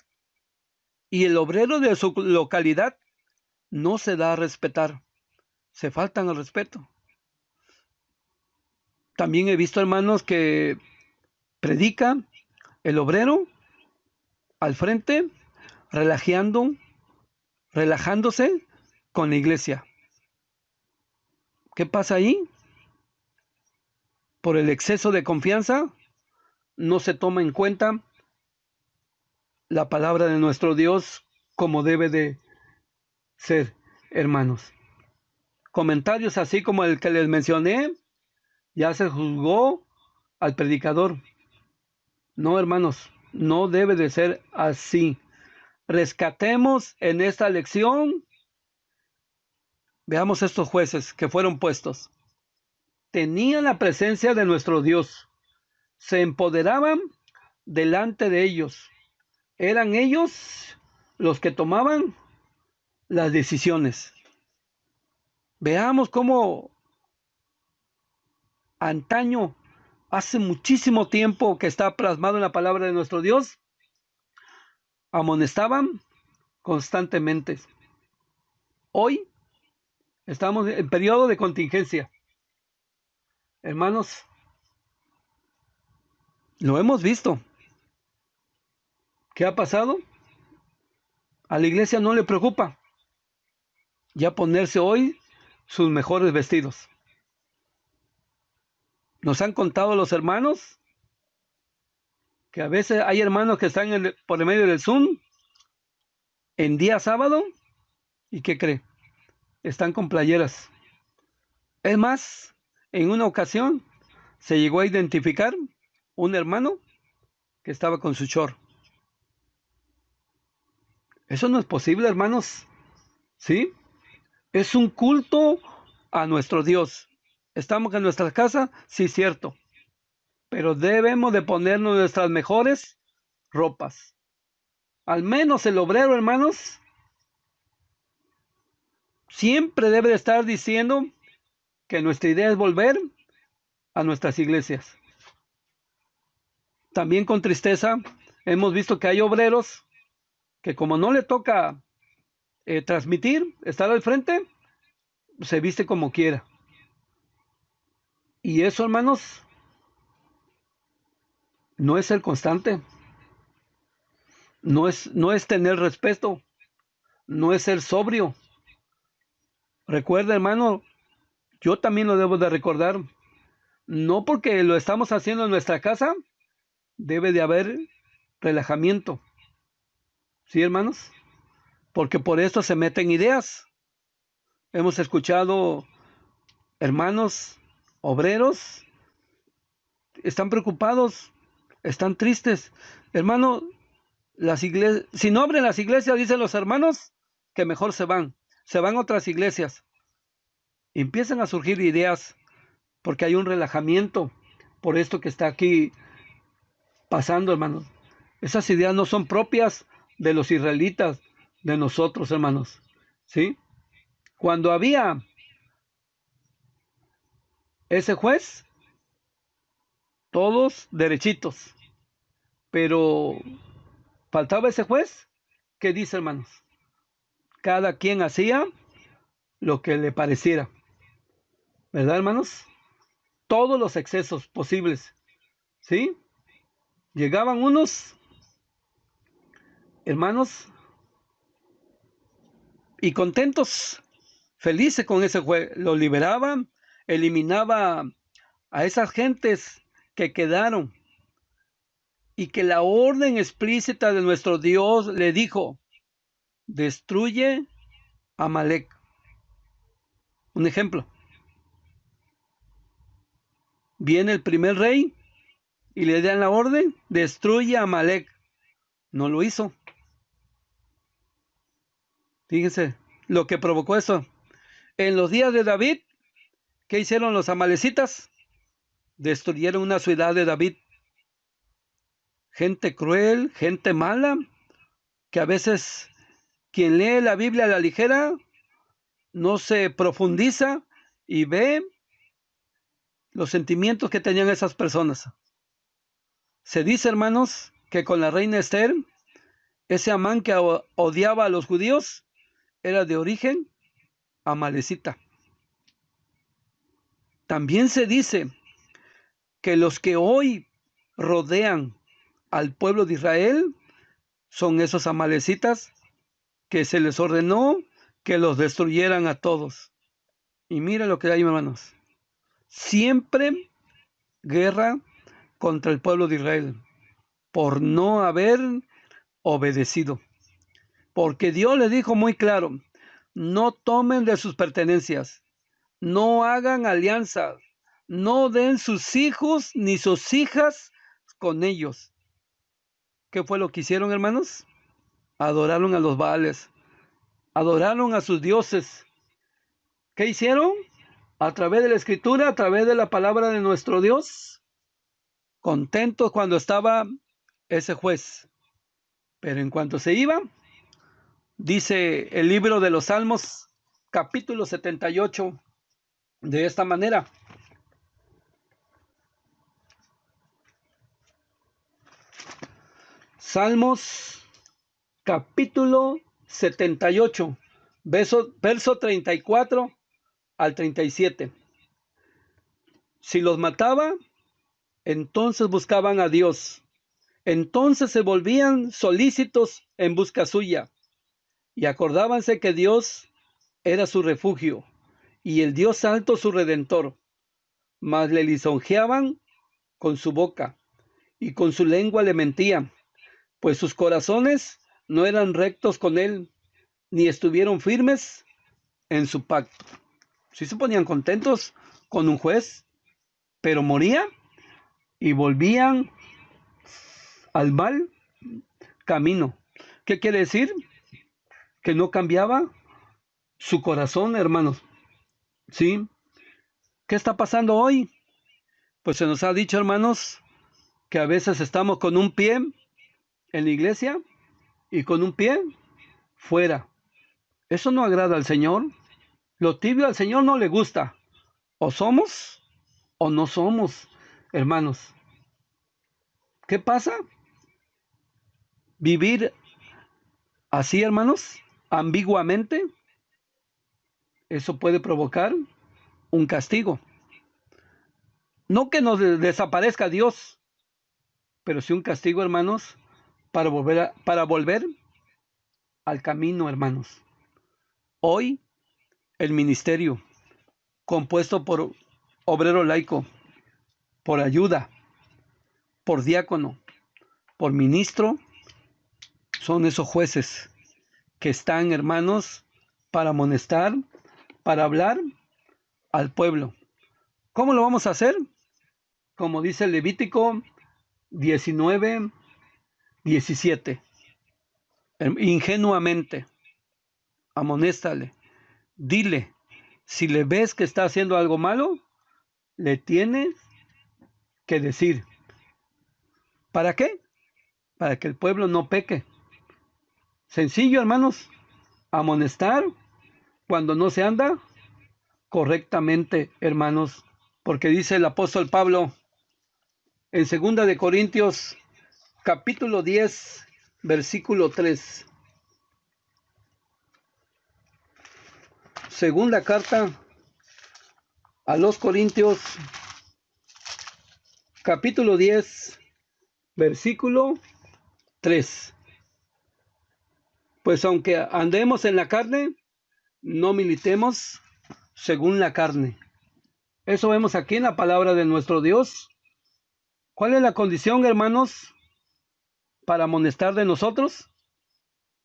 Y el obrero de su localidad no se da a respetar, se faltan al respeto. También he visto hermanos que predica el obrero al frente, relajándose con la iglesia. ¿Qué pasa ahí? Por el exceso de confianza, no se toma en cuenta la palabra de nuestro Dios como debe de ser, hermanos. Comentarios así como el que les mencioné, ya se juzgó al predicador. No, hermanos, no debe de ser así. Rescatemos en esta lección, veamos estos jueces que fueron puestos. Tenían la presencia de nuestro Dios, se empoderaban delante de ellos. Eran ellos los que tomaban las decisiones. Veamos cómo antaño, hace muchísimo tiempo que está plasmado en la palabra de nuestro Dios, amonestaban constantemente. Hoy estamos en periodo de contingencia. Hermanos, lo hemos visto. ¿Qué ha pasado? A la iglesia no le preocupa ya ponerse hoy sus mejores vestidos. Nos han contado los hermanos que a veces hay hermanos que están por el medio del Zoom en día sábado y ¿qué cree? Están con playeras. Es más, en una ocasión se llegó a identificar un hermano que estaba con su short. Eso no es posible, hermanos. ¿Sí? Es un culto a nuestro Dios. Estamos en nuestra casa, sí, cierto. Pero debemos de ponernos nuestras mejores ropas. Al menos el obrero, hermanos, siempre debe de estar diciendo que nuestra idea es volver a nuestras iglesias. También con tristeza hemos visto que hay obreros que como no le toca transmitir, estar al frente, se viste como quiera. Y eso, hermanos, no es ser constante, no es tener respeto, no es ser sobrio. Recuerda, hermano, yo también lo debo de recordar, no porque lo estamos haciendo en nuestra casa, debe de haber relajamiento. ¿Sí, hermanos? Porque por esto se meten ideas. Hemos escuchado hermanos obreros, están preocupados, están tristes. Hermano, las iglesias, si no abren las iglesias, dicen los hermanos, que mejor se van a otras iglesias. Empiezan a surgir ideas porque hay un relajamiento por esto que está aquí pasando, hermanos. Esas ideas no son propias de los israelitas, de nosotros, hermanos. ¿Sí? Cuando había ese juez, todos derechitos, pero faltaba ese juez, ¿qué dice, hermanos? Cada quien hacía lo que le pareciera, ¿verdad, hermanos? Todos los excesos posibles, ¿sí? Llegaban unos hermanos y contentos, felices con ese juez, lo liberaban, eliminaba a esas gentes que quedaron y que la orden explícita de nuestro Dios le dijo, destruye a Amalek. Un ejemplo, viene el primer rey y le dan la orden, destruye a Amalek. No lo hizo. Fíjense lo que provocó eso. En los días de David, ¿qué hicieron los amalecitas? Destruyeron una ciudad de David. Gente cruel, gente mala, que a veces quien lee la Biblia a la ligera no se profundiza y ve los sentimientos que tenían esas personas. Se dice, hermanos, que con la reina Esther, ese Amán que odiaba a los judíos, era de origen amalecita. También se dice que los que hoy rodean al pueblo de Israel son esos amalecitas que se les ordenó que los destruyeran a todos. Y mira lo que hay, hermanos. Siempre guerra contra el pueblo de Israel por no haber obedecido. Porque Dios le dijo muy claro, no tomen de sus pertenencias, no hagan alianzas, no den sus hijos ni sus hijas con ellos. ¿Qué fue lo que hicieron, hermanos? Adoraron a los Baales, adoraron a sus dioses. ¿Qué hicieron? A través de la escritura, a través de la palabra de nuestro Dios, contentos cuando estaba ese juez. Pero en cuanto se iba, dice el libro de los Salmos, capítulo 78, de esta manera. Salmos, capítulo 78, verso 34 al 37. Si los mataba, entonces buscaban a Dios. Entonces se volvían solícitos en busca suya. Y acordábanse que Dios era su refugio, y el Dios alto su redentor. Mas le lisonjeaban con su boca, y con su lengua le mentían, pues sus corazones no eran rectos con él, ni estuvieron firmes en su pacto. Sí se ponían contentos con un juez, pero moría y volvían al mal camino. ¿Qué quiere decir? Que no cambiaba su corazón, hermanos. ¿Sí? ¿Qué está pasando hoy? Pues se nos ha dicho, hermanos, que a veces estamos con un pie en la iglesia y con un pie fuera. Eso no agrada al Señor. Lo tibio al Señor no le gusta. O somos o no somos, hermanos. ¿Qué pasa? Vivir así, hermanos, ambiguamente, eso puede provocar un castigo. No que nos desaparezca Dios, pero sí un castigo, hermanos, para volver al camino, hermanos. Hoy el ministerio, compuesto por obrero laico, por ayuda, por diácono, por ministro, son esos jueces que están, hermanos, para amonestar, para hablar al pueblo. ¿Cómo lo vamos a hacer? Como dice el Levítico 19, 17. Ingenuamente, amonéstale, dile, si le ves que está haciendo algo malo, le tienes que decir. ¿Para qué? Para que el pueblo no peque. Sencillo, hermanos, amonestar cuando no se anda correctamente, hermanos, porque dice el apóstol Pablo en 2 capítulo 10, versículo 3. Segunda carta a los Corintios, capítulo 10, versículo 3. Pues aunque andemos en la carne, no militemos según la carne. Eso vemos aquí en la palabra de nuestro Dios. ¿Cuál es la condición, hermanos, para amonestar de nosotros?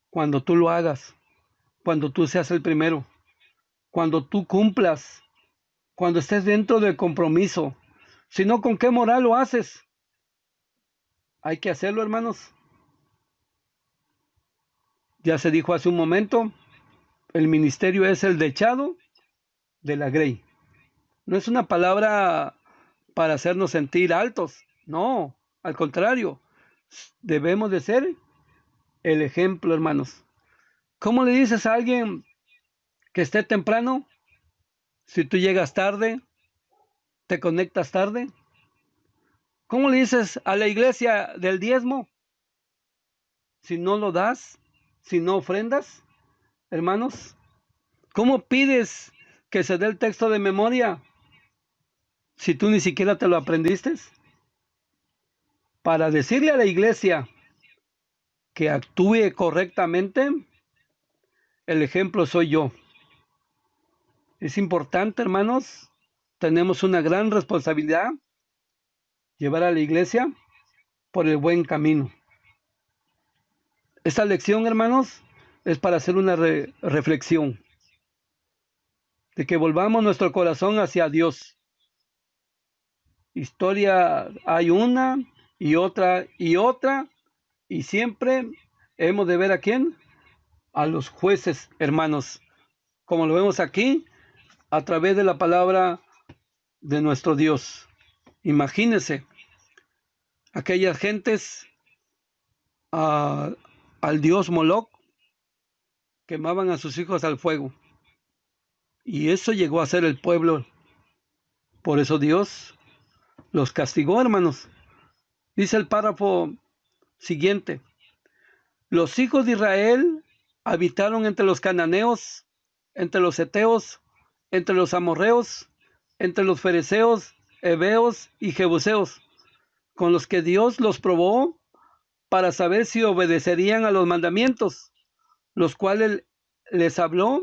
Cuando tú lo hagas, cuando tú seas el primero, cuando tú cumplas, cuando estés dentro del compromiso. Si no, ¿con qué moral lo haces? Hay que hacerlo, hermanos. Ya se dijo hace un momento, el ministerio es el dechado de la grey. No es una palabra para hacernos sentir altos, no, al contrario, debemos de ser el ejemplo, hermanos. ¿Cómo le dices a alguien que esté temprano si tú llegas tarde, te conectas tarde? ¿Cómo le dices a la iglesia del diezmo si no lo das, si no ofrendas? Hermanos, ¿cómo pides que se dé el texto de memoria si tú ni siquiera te lo aprendiste? Para decirle a la iglesia que actúe correctamente, el ejemplo soy yo. Es importante, hermanos, tenemos una gran responsabilidad, llevar a la iglesia por el buen camino. Esta lección, hermanos, es para hacer una reflexión, de que volvamos nuestro corazón hacia Dios. Historia hay una y otra y otra, y siempre hemos de ver a quién, a los jueces, hermanos, como lo vemos aquí, a través de la palabra de nuestro Dios. Imagínense, aquellas gentes al dios Moloch quemaban a sus hijos al fuego. Y eso llegó a ser el pueblo. Por eso Dios los castigó, hermanos. Dice el párrafo siguiente: los hijos de Israel habitaron entre los cananeos, entre los heteos, entre los amorreos, entre los fereceos, heveos y jebuseos, con los que Dios los probó para saber si obedecerían a los mandamientos, los cuales les habló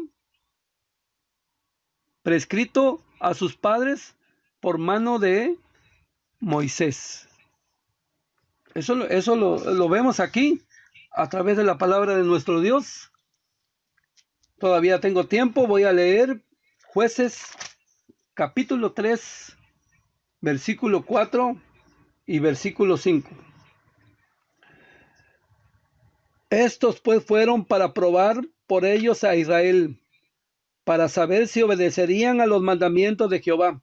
prescrito a sus padres por mano de Moisés. Eso lo vemos aquí a través de la palabra de nuestro Dios. Todavía tengo tiempo, voy a leer Jueces capítulo 3, versículo 4 y versículo 5. Estos pues fueron para probar por ellos a Israel, para saber si obedecerían a los mandamientos de Jehová,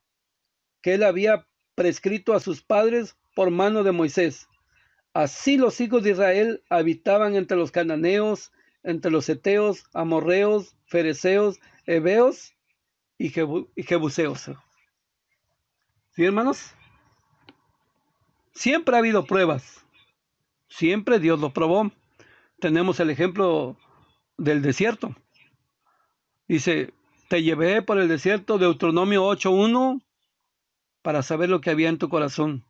que él había prescrito a sus padres por mano de Moisés. Así los hijos de Israel habitaban entre los cananeos, entre los heteos, amorreos, fereceos, heveos y jebuseos. ¿Sí, hermanos? Siempre ha habido pruebas. Siempre Dios lo probó. Tenemos el ejemplo del desierto. Dice, te llevé por el desierto, Deuteronomio 8:1, para saber lo que había en tu corazón,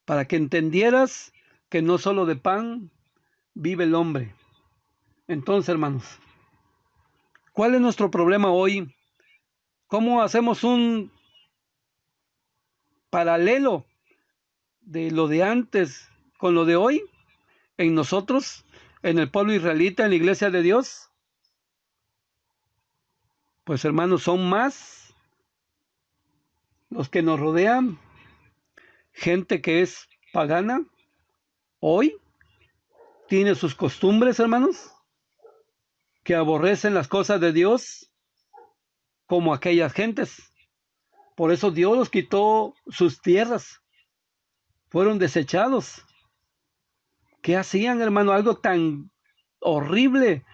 para que entendieras que no solo de pan vive el hombre. Entonces, hermanos, ¿cuál es nuestro problema hoy? ¿Cómo hacemos un paralelo de lo de antes con lo de hoy en nosotros, en el pueblo israelita, en la iglesia de Dios? Pues, hermanos, son más los que nos rodean, gente que es pagana, hoy tiene sus costumbres, hermanos, que aborrecen las cosas de Dios como aquellas gentes. Por eso Dios los quitó sus tierras, fueron desechados. ¿Qué hacían, hermano? Algo tan horrible.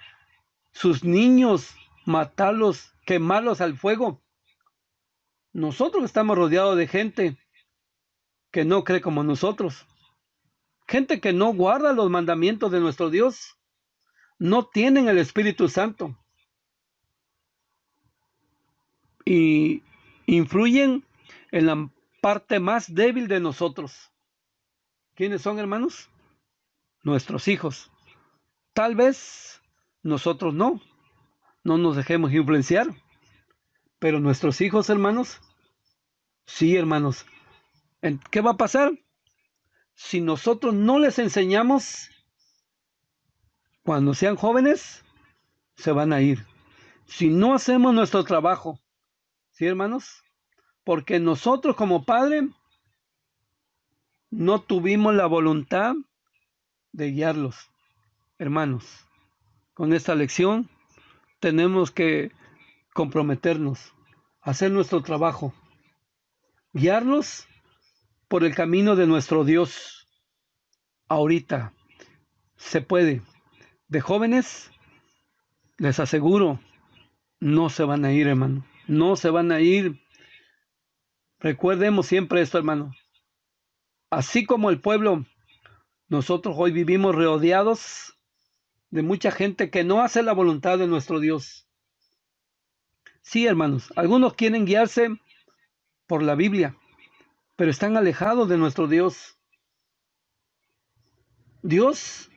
Sus niños, matarlos, quemarlos al fuego. Nosotros estamos rodeados de gente que no cree como nosotros. Gente que no guarda los mandamientos de nuestro Dios. No tienen el Espíritu Santo. Y influyen en la parte más débil de nosotros. ¿Quiénes son, hermanos? Nuestros hijos. Tal vez nosotros no nos dejemos influenciar, pero nuestros hijos, hermanos, sí, hermanos. ¿Qué va a pasar? Si nosotros no les enseñamos, cuando sean jóvenes, se van a ir. Si no hacemos nuestro trabajo, ¿sí, hermanos? Porque nosotros como padre no tuvimos la voluntad de guiarlos, hermanos. Con esta lección tenemos que comprometernos, hacer nuestro trabajo, guiarlos por el camino de nuestro Dios. Ahorita se puede. De jóvenes, les aseguro, no se van a ir, hermano. No se van a ir. Recuerdemos siempre esto, hermano. Así como el pueblo, nosotros hoy vivimos rodeados de mucha gente que no hace la voluntad de nuestro Dios. Sí, hermanos, algunos quieren guiarse por la Biblia, pero están alejados de nuestro Dios. Dios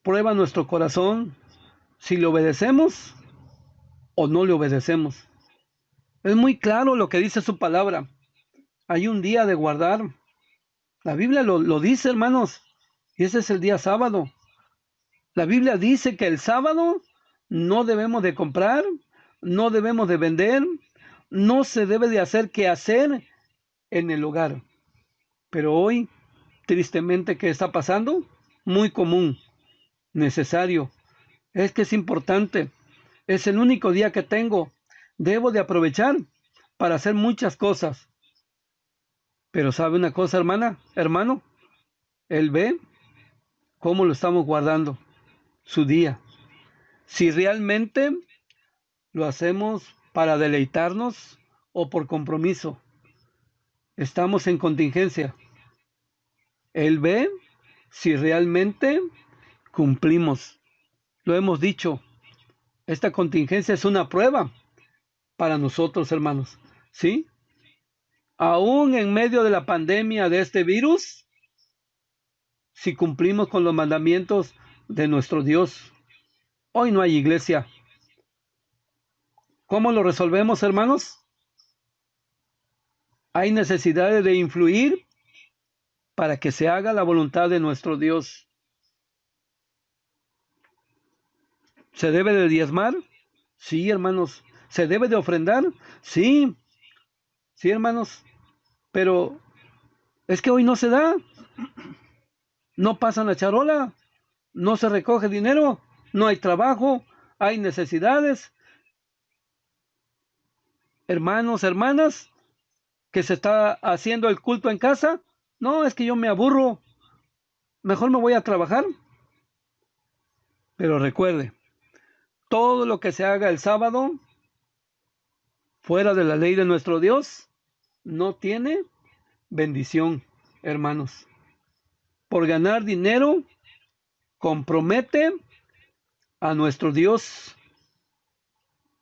prueba nuestro corazón si le obedecemos o no le obedecemos. Es muy claro lo que dice su palabra. Hay un día de guardar. La Biblia lo dice, hermanos, y ese es el día sábado. La Biblia dice que el sábado no debemos de comprar, no debemos de vender, no se debe de hacer quehacer en el hogar. Pero hoy, tristemente, ¿qué está pasando? Muy común, necesario. Es que es importante. Es el único día que tengo. Debo de aprovechar para hacer muchas cosas. Pero ¿sabe una cosa, hermano? Él ve cómo lo estamos guardando, su día. Si realmente lo hacemos para deleitarnos o por compromiso. Estamos en contingencia. Él ve si realmente cumplimos. Lo hemos dicho, esta contingencia es una prueba para nosotros, hermanos. ¿Sí? Aún en medio de la pandemia de este virus, si cumplimos con los mandamientos de nuestro Dios. Hoy no hay iglesia. ¿Cómo lo resolvemos, hermanos? Hay necesidad de influir para que se haga la voluntad de nuestro Dios. ¿Se debe de diezmar? Sí, hermanos. ¿Se debe de ofrendar? Sí, sí, hermanos. Pero es que hoy no se da. No pasan la charola. No se recoge dinero. No hay trabajo. Hay necesidades. Hermanos, hermanas, que se está haciendo el culto en casa. No, es que yo me aburro. Mejor me voy a trabajar. Pero recuerde, todo lo que se haga el sábado, fuera de la ley de nuestro Dios, no tiene bendición, hermanos. Por ganar dinero, compromete a nuestro Dios.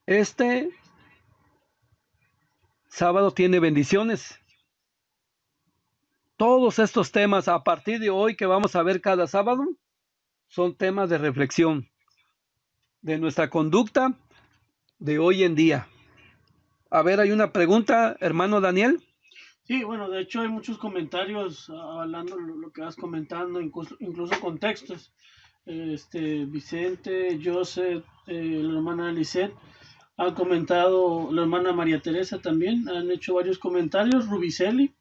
Este sábado tiene bendiciones. Todos estos temas a partir de hoy que vamos a ver cada sábado son temas de reflexión de nuestra conducta de hoy en día. A ver, hay una pregunta, hermano Daniel. Sí, bueno, de hecho hay muchos comentarios hablando lo que vas comentando, incluso con textos. Vicente, Joseph, la hermana Lisette han comentado, la hermana María Teresa también, han hecho varios comentarios, Rubicelli,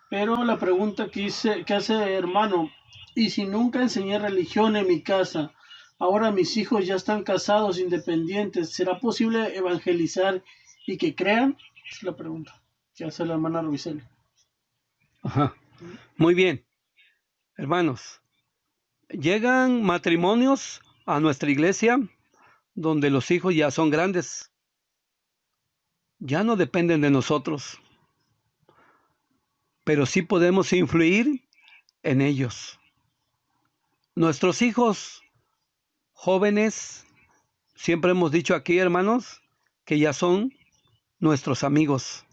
pero la pregunta que hace hermano, ¿y si nunca enseñé religión en mi casa? Ahora mis hijos ya están casados, independientes, ¿será posible evangelizar y que crean? Es la pregunta que hace la hermana Rubicelli. Ajá. Muy bien, hermanos. Llegan matrimonios a nuestra iglesia donde los hijos ya son grandes. Ya no dependen de nosotros, pero sí podemos influir en ellos. Nuestros hijos jóvenes, siempre hemos dicho aquí, hermanos, que ya son nuestros amigos.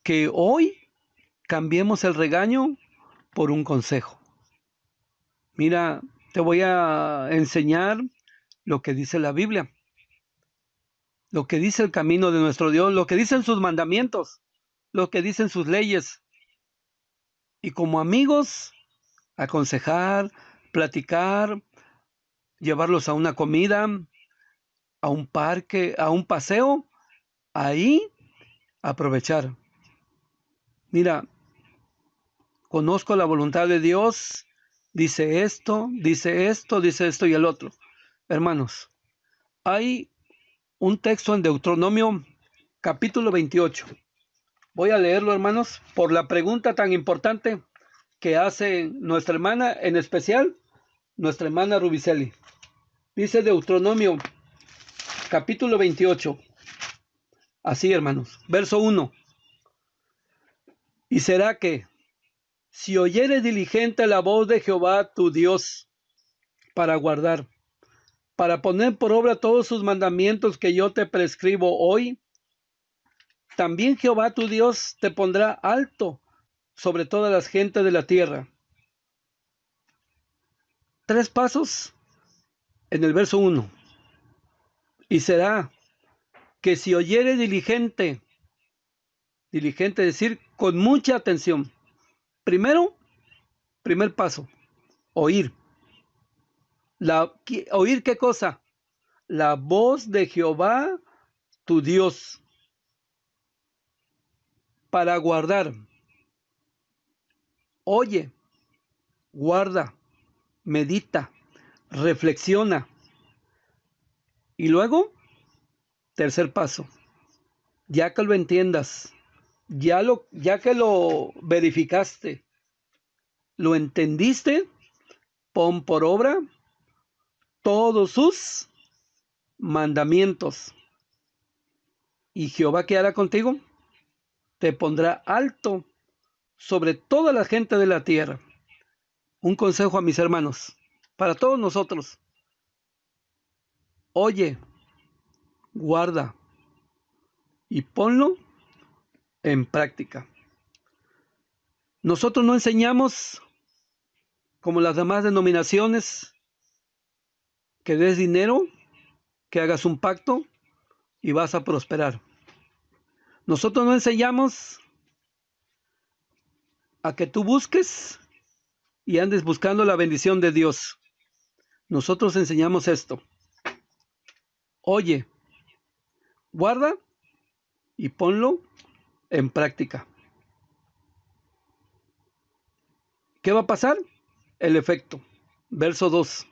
Que hoy cambiemos el regaño por un consejo. Mira, te voy a enseñar lo que dice la Biblia, lo que dice el camino de nuestro Dios, lo que dicen sus mandamientos, lo que dicen sus leyes. Y como amigos, aconsejar, platicar, llevarlos a una comida, a un parque, a un paseo, ahí aprovechar. Mira, conozco la voluntad de Dios, dice esto, dice esto, dice esto y el otro. Hermanos, hay un texto en Deuteronomio capítulo 28. Voy a leerlo, hermanos, por la pregunta tan importante que hace nuestra hermana, en especial nuestra hermana Rubicelli. Dice Deuteronomio capítulo 28. Así, hermanos. Verso 1. Y será que, si oyeres diligente la voz de Jehová tu Dios, para guardar, para poner por obra todos sus mandamientos que yo te prescribo hoy, también Jehová tu Dios te pondrá alto sobre todas las gentes de la tierra. 3 pasos en el verso 1. Y será que si oyere diligente es decir, con mucha atención. Primero, primer paso, oír. ¿Oír qué cosa? La voz de Jehová tu Dios, para guardar. Oye, guarda, medita, reflexiona. Y luego, tercer paso, ya que lo entiendas, ya que lo verificaste, lo entendiste, pon por obra todos sus mandamientos. Y Jehová, ¿qué hará contigo? Te pondrá alto sobre toda la gente de la tierra. Un consejo a mis hermanos, para todos nosotros. Oye, guarda y ponlo en práctica. Nosotros no enseñamos, como las demás denominaciones, que des dinero, que hagas un pacto y vas a prosperar. Nosotros no enseñamos a que tú busques y andes buscando la bendición de Dios. Nosotros enseñamos esto. Oye, guarda y ponlo en práctica. ¿Qué va a pasar? El efecto. Verso 2.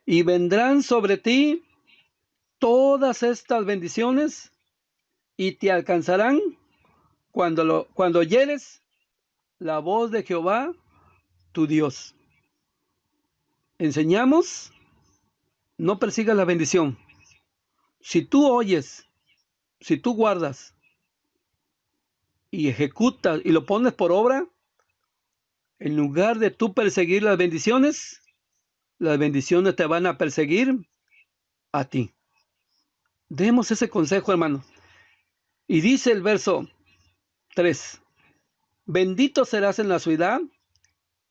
Y vendrán sobre ti todas estas bendiciones y te alcanzarán cuando oyeres la voz de Jehová tu Dios. Enseñamos, no persigas la bendición. Si tú oyes, si tú guardas y ejecutas y lo pones por obra, en lugar de tú perseguir las bendiciones te van a perseguir a ti. Demos ese consejo, hermano. Y dice el verso 3, bendito serás en la ciudad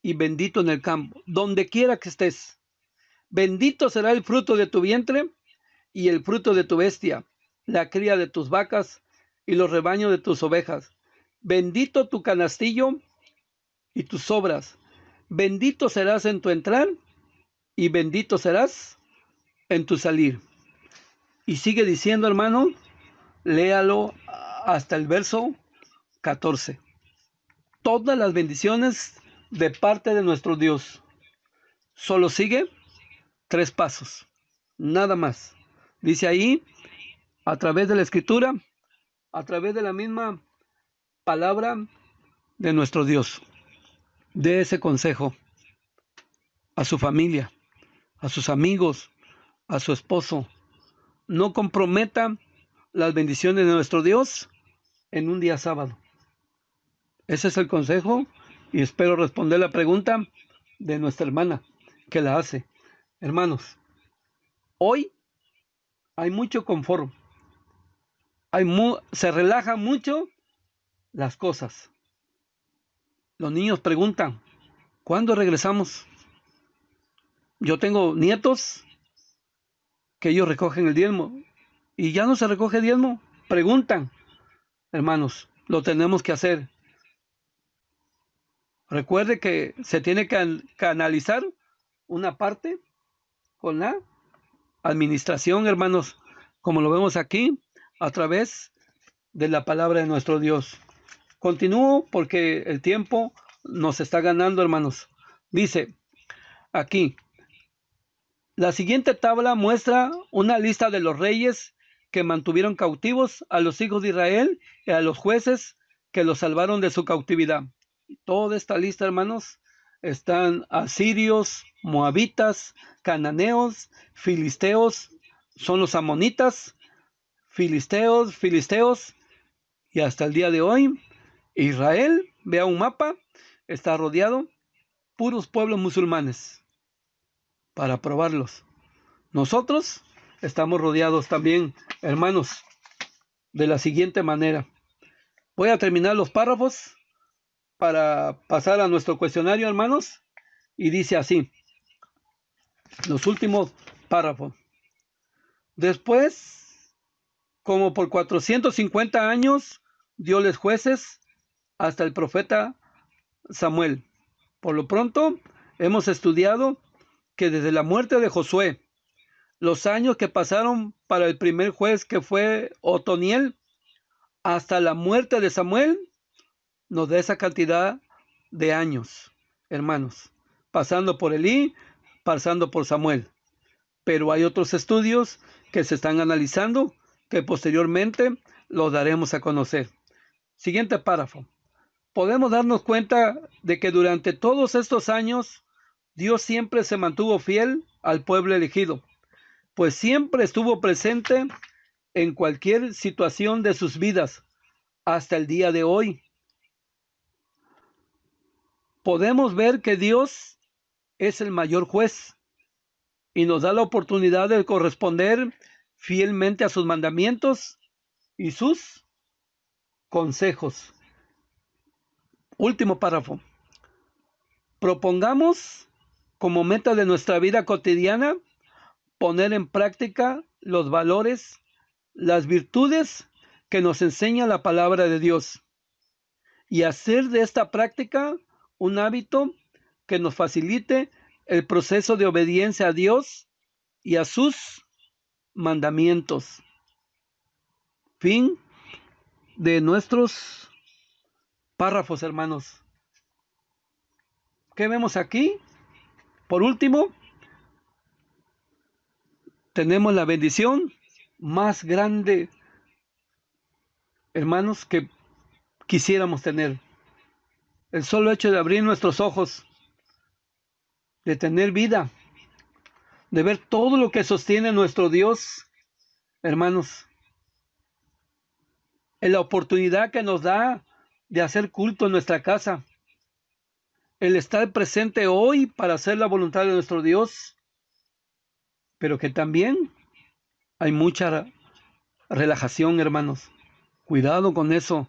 y bendito en el campo, donde quiera que estés. Bendito será el fruto de tu vientre y el fruto de tu bestia, la cría de tus vacas y los rebaños de tus ovejas. Bendito tu canastillo y tus sobras. Bendito serás en tu entrar y bendito serás en tu salir. Y sigue diciendo, hermano, léalo hasta el verso 14. Todas las bendiciones de parte de nuestro Dios. Solo sigue 3 pasos, nada más. Dice ahí, a través de la escritura, a través de la misma palabra de nuestro Dios. Dé ese consejo a su familia, a sus amigos, a su esposo. No comprometa las bendiciones de nuestro Dios en un día sábado. Ese es el consejo y espero responder la pregunta de nuestra hermana que la hace. Hermanos, hoy hay mucho confort. Se relajan mucho las cosas. Los niños preguntan, ¿cuándo regresamos? Yo tengo nietos que ellos recogen el diezmo y ya no se recoge diezmo. Preguntan, hermanos, lo tenemos que hacer. Recuerde que se tiene que canalizar una parte con la administración, hermanos, como lo vemos aquí, a través de la palabra de nuestro Dios. Continúo porque el tiempo nos está ganando, hermanos. Dice aquí, la siguiente tabla muestra una lista de los reyes que mantuvieron cautivos a los hijos de Israel y a los jueces que los salvaron de su cautividad. Toda esta lista, hermanos, están asirios, moabitas, cananeos, filisteos, son los amonitas, filisteos, y hasta el día de hoy, Israel, vea un mapa, está rodeado puros pueblos musulmanes. para probarlos. Nosotros estamos rodeados también, hermanos, de la siguiente manera. Voy a terminar los párrafos para pasar a nuestro cuestionario, hermanos, y dice así, los últimos párrafos. Después, como por 450 años, dioles jueces hasta el profeta Samuel. Por lo pronto, hemos estudiado que desde la muerte de Josué, los años que pasaron para el primer juez que fue Otoniel, hasta la muerte de Samuel, nos da esa cantidad de años, hermanos, pasando por Elí, pasando por Samuel. Pero hay otros estudios que se están analizando que posteriormente los daremos a conocer. Siguiente párrafo. Podemos darnos cuenta de que durante todos estos años Dios siempre se mantuvo fiel al pueblo elegido, pues siempre estuvo presente en cualquier situación de sus vidas hasta el día de hoy. Podemos ver que Dios es el mayor juez y nos da la oportunidad de corresponder fielmente a sus mandamientos y sus consejos. Último párrafo. Propongamos como meta de nuestra vida cotidiana poner en práctica los valores, las virtudes que nos enseña la palabra de Dios y hacer de esta práctica un hábito que nos facilite el proceso de obediencia a Dios y a sus mandamientos. Fin de nuestros párrafos, hermanos. ¿Qué vemos aquí? Por último, tenemos la bendición más grande, hermanos, que quisiéramos tener. El solo hecho de abrir nuestros ojos, de tener vida, de ver todo lo que sostiene nuestro Dios, hermanos, en la oportunidad que nos da de hacer culto en nuestra casa, el estar presente hoy para hacer la voluntad de nuestro Dios, pero que también hay mucha relajación, hermanos. Cuidado con eso.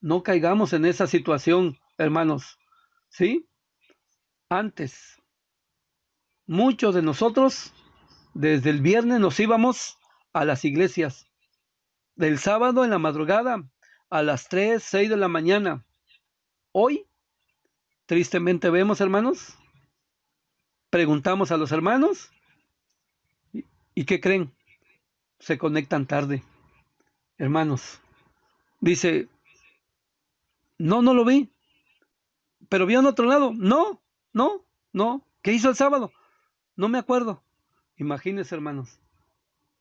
No caigamos en esa situación, hermanos. ¿Sí? Antes, muchos de nosotros, desde el viernes nos íbamos a las iglesias. Del sábado en la madrugada, a las 3, 6 de la mañana. Hoy, tristemente vemos, hermanos, preguntamos a los hermanos, ¿y qué creen? Se conectan tarde. Hermanos, dice, no lo vi, pero vi en otro lado. No. ¿Qué hizo el sábado? No me acuerdo. Imagínense, hermanos,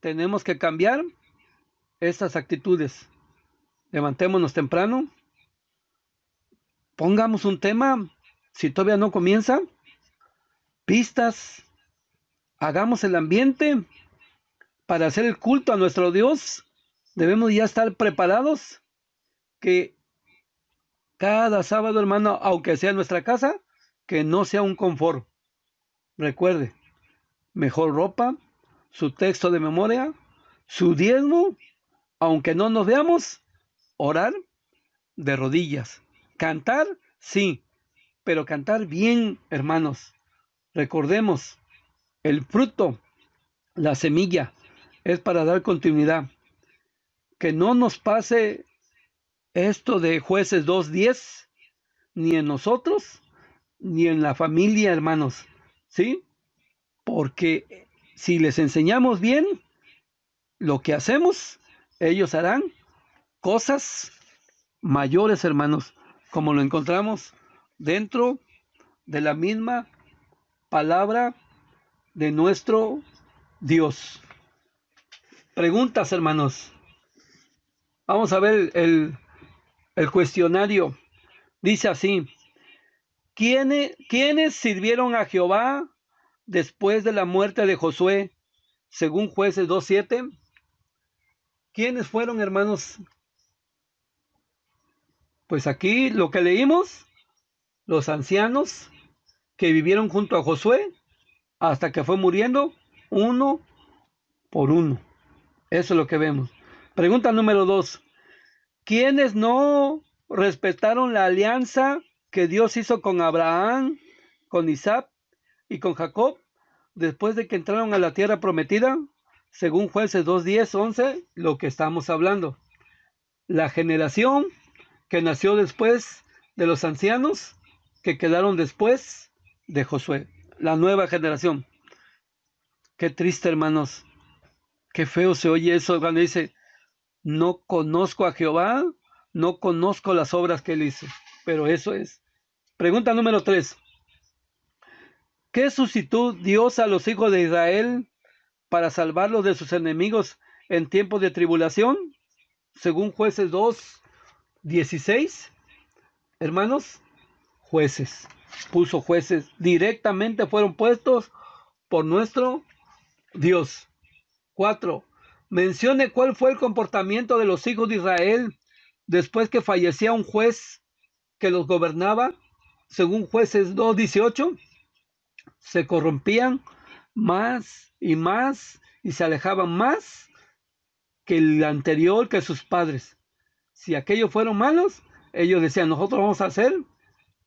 tenemos que cambiar estas actitudes. Levantémonos temprano, pongamos un tema, si todavía no comienza, pistas, hagamos el ambiente para hacer el culto a nuestro Dios. Debemos ya estar preparados que cada sábado, hermano, aunque sea en nuestra casa, que no sea un confort. Recuerde, mejor ropa, su texto de memoria, su diezmo, aunque no nos veamos, orar de rodillas. Cantar, sí, pero cantar bien, hermanos. Recordemos, el fruto, la semilla, es para dar continuidad. Que no nos pase esto de Jueces 2:10, ni en nosotros, ni en la familia, hermanos. ¿Sí? Porque si les enseñamos bien lo que hacemos, ellos harán cosas mayores, hermanos, como lo encontramos dentro de la misma palabra de nuestro Dios. Preguntas, hermanos. Vamos a ver el cuestionario. Dice así, ¿quiénes sirvieron a Jehová después de la muerte de Josué, según Jueces 2:7? ¿Quiénes fueron, hermanos? Pues aquí lo que leímos, los ancianos que vivieron junto a Josué, hasta que fue muriendo uno por uno. Eso es lo que vemos. Pregunta número 2. ¿Quiénes no respetaron la alianza que Dios hizo con Abraham, con Isaac y con Jacob después de que entraron a la tierra prometida? Según Jueces 2, 10, 11, lo que estamos hablando. La generación que nació después de los ancianos que quedaron después de Josué. La nueva generación. Qué triste, hermanos. Qué feo se oye eso cuando dice, no conozco a Jehová, no conozco las obras que él hizo. Pero eso es. Pregunta número 3. ¿Qué suscitó Dios a los hijos de Israel para salvarlos de sus enemigos en tiempos de tribulación? Según Jueces 2, 16. Hermanos, jueces. Puso jueces. Directamente fueron puestos por nuestro Dios. 4. Mencione cuál fue el comportamiento de los hijos de Israel después que fallecía un juez que los gobernaba. Según Jueces 2:18, se corrompían más y se alejaban más que el anterior, que sus padres. Si aquellos fueron malos, ellos decían, nosotros vamos a ser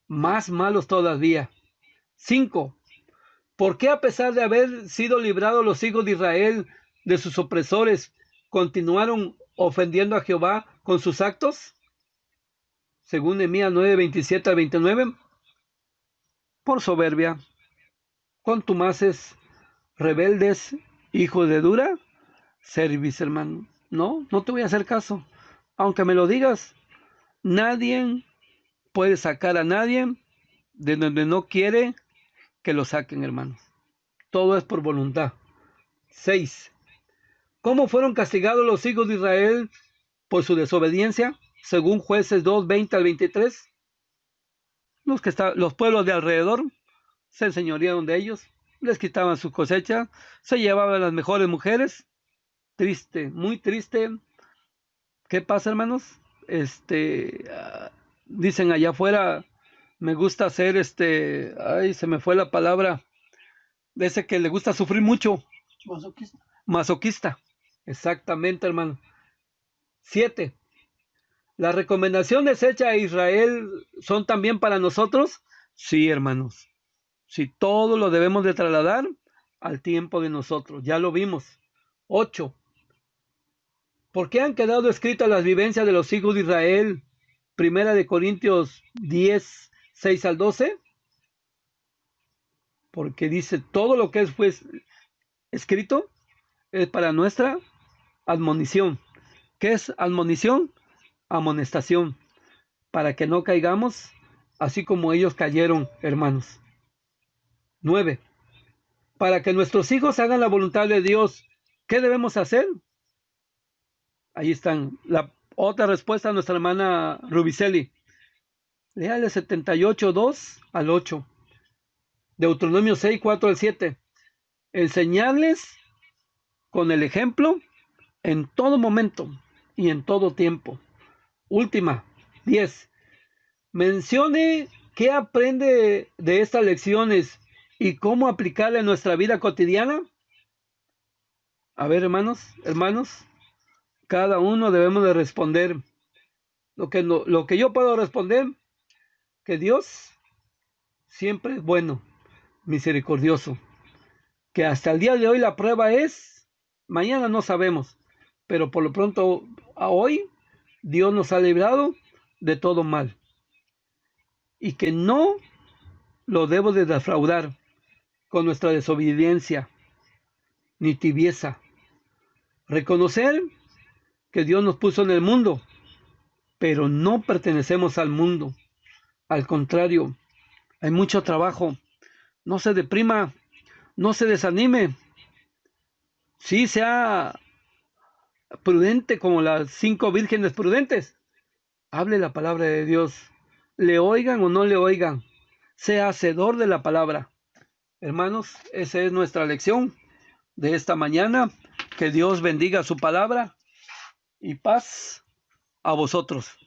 más malos todavía. 5. ¿Por qué a pesar de haber sido librados los hijos de Israel de sus opresores, continuaron ofendiendo a Jehová con sus actos? Según Nehemías 9, 27 a 29. Por soberbia, contumaces, rebeldes, hijos de dura cerviz, hermano. No, no te voy a hacer caso. Aunque me lo digas, nadie puede sacar a nadie de donde no quiere que lo saquen, hermanos. Todo es por voluntad. 6. ¿Cómo fueron castigados los hijos de Israel por su desobediencia? Según Jueces 2, 20 al 23. Los pueblos de alrededor se enseñorearon de ellos, les quitaban su cosecha, se llevaban las mejores mujeres. Triste, muy triste. ¿Qué pasa, hermanos? Dicen allá afuera, me gusta hacer ay, se me fue la palabra, de ese que le gusta sufrir mucho. Masoquista. Masoquista. Exactamente, hermano. 7. ¿Las recomendaciones hechas a Israel son también para nosotros? Sí, hermanos. Sí, todo lo debemos de trasladar al tiempo de nosotros. Ya lo vimos. 8. ¿Por qué han quedado escritas las vivencias de los hijos de Israel? Primera de Corintios 10, 6 al 12. Porque dice, todo lo que fue escrito es para nuestra admonición. ¿Qué es admonición? Amonestación. Para que no caigamos así como ellos cayeron, hermanos. 9. Para que nuestros hijos hagan la voluntad de Dios, ¿qué debemos hacer? Ahí están. La otra respuesta a nuestra hermana Rubicelli. Léale 78, 2 al 8. Deuteronomio 6, 4 al 7. Enseñarles con el ejemplo en todo momento y en todo tiempo. Última, 10. Mencione qué aprende de estas lecciones y cómo aplicarla en nuestra vida cotidiana. A ver, hermanos, cada uno debemos de responder. Lo que yo puedo responder, que Dios siempre es bueno, misericordioso. Que hasta el día de hoy la prueba es, mañana no sabemos, pero por lo pronto a hoy Dios nos ha librado de todo mal. Y que no lo debo de defraudar con nuestra desobediencia ni tibieza. Reconocer que Dios nos puso en el mundo, pero no pertenecemos al mundo. Al contrario, hay mucho trabajo. No se deprima, no se desanime. Sí, sea prudente como las 5 vírgenes prudentes. Hable la palabra de Dios. Le oigan o no le oigan. Sea hacedor de la palabra. Hermanos, esa es nuestra lección de esta mañana. Que Dios bendiga su palabra y paz a vosotros.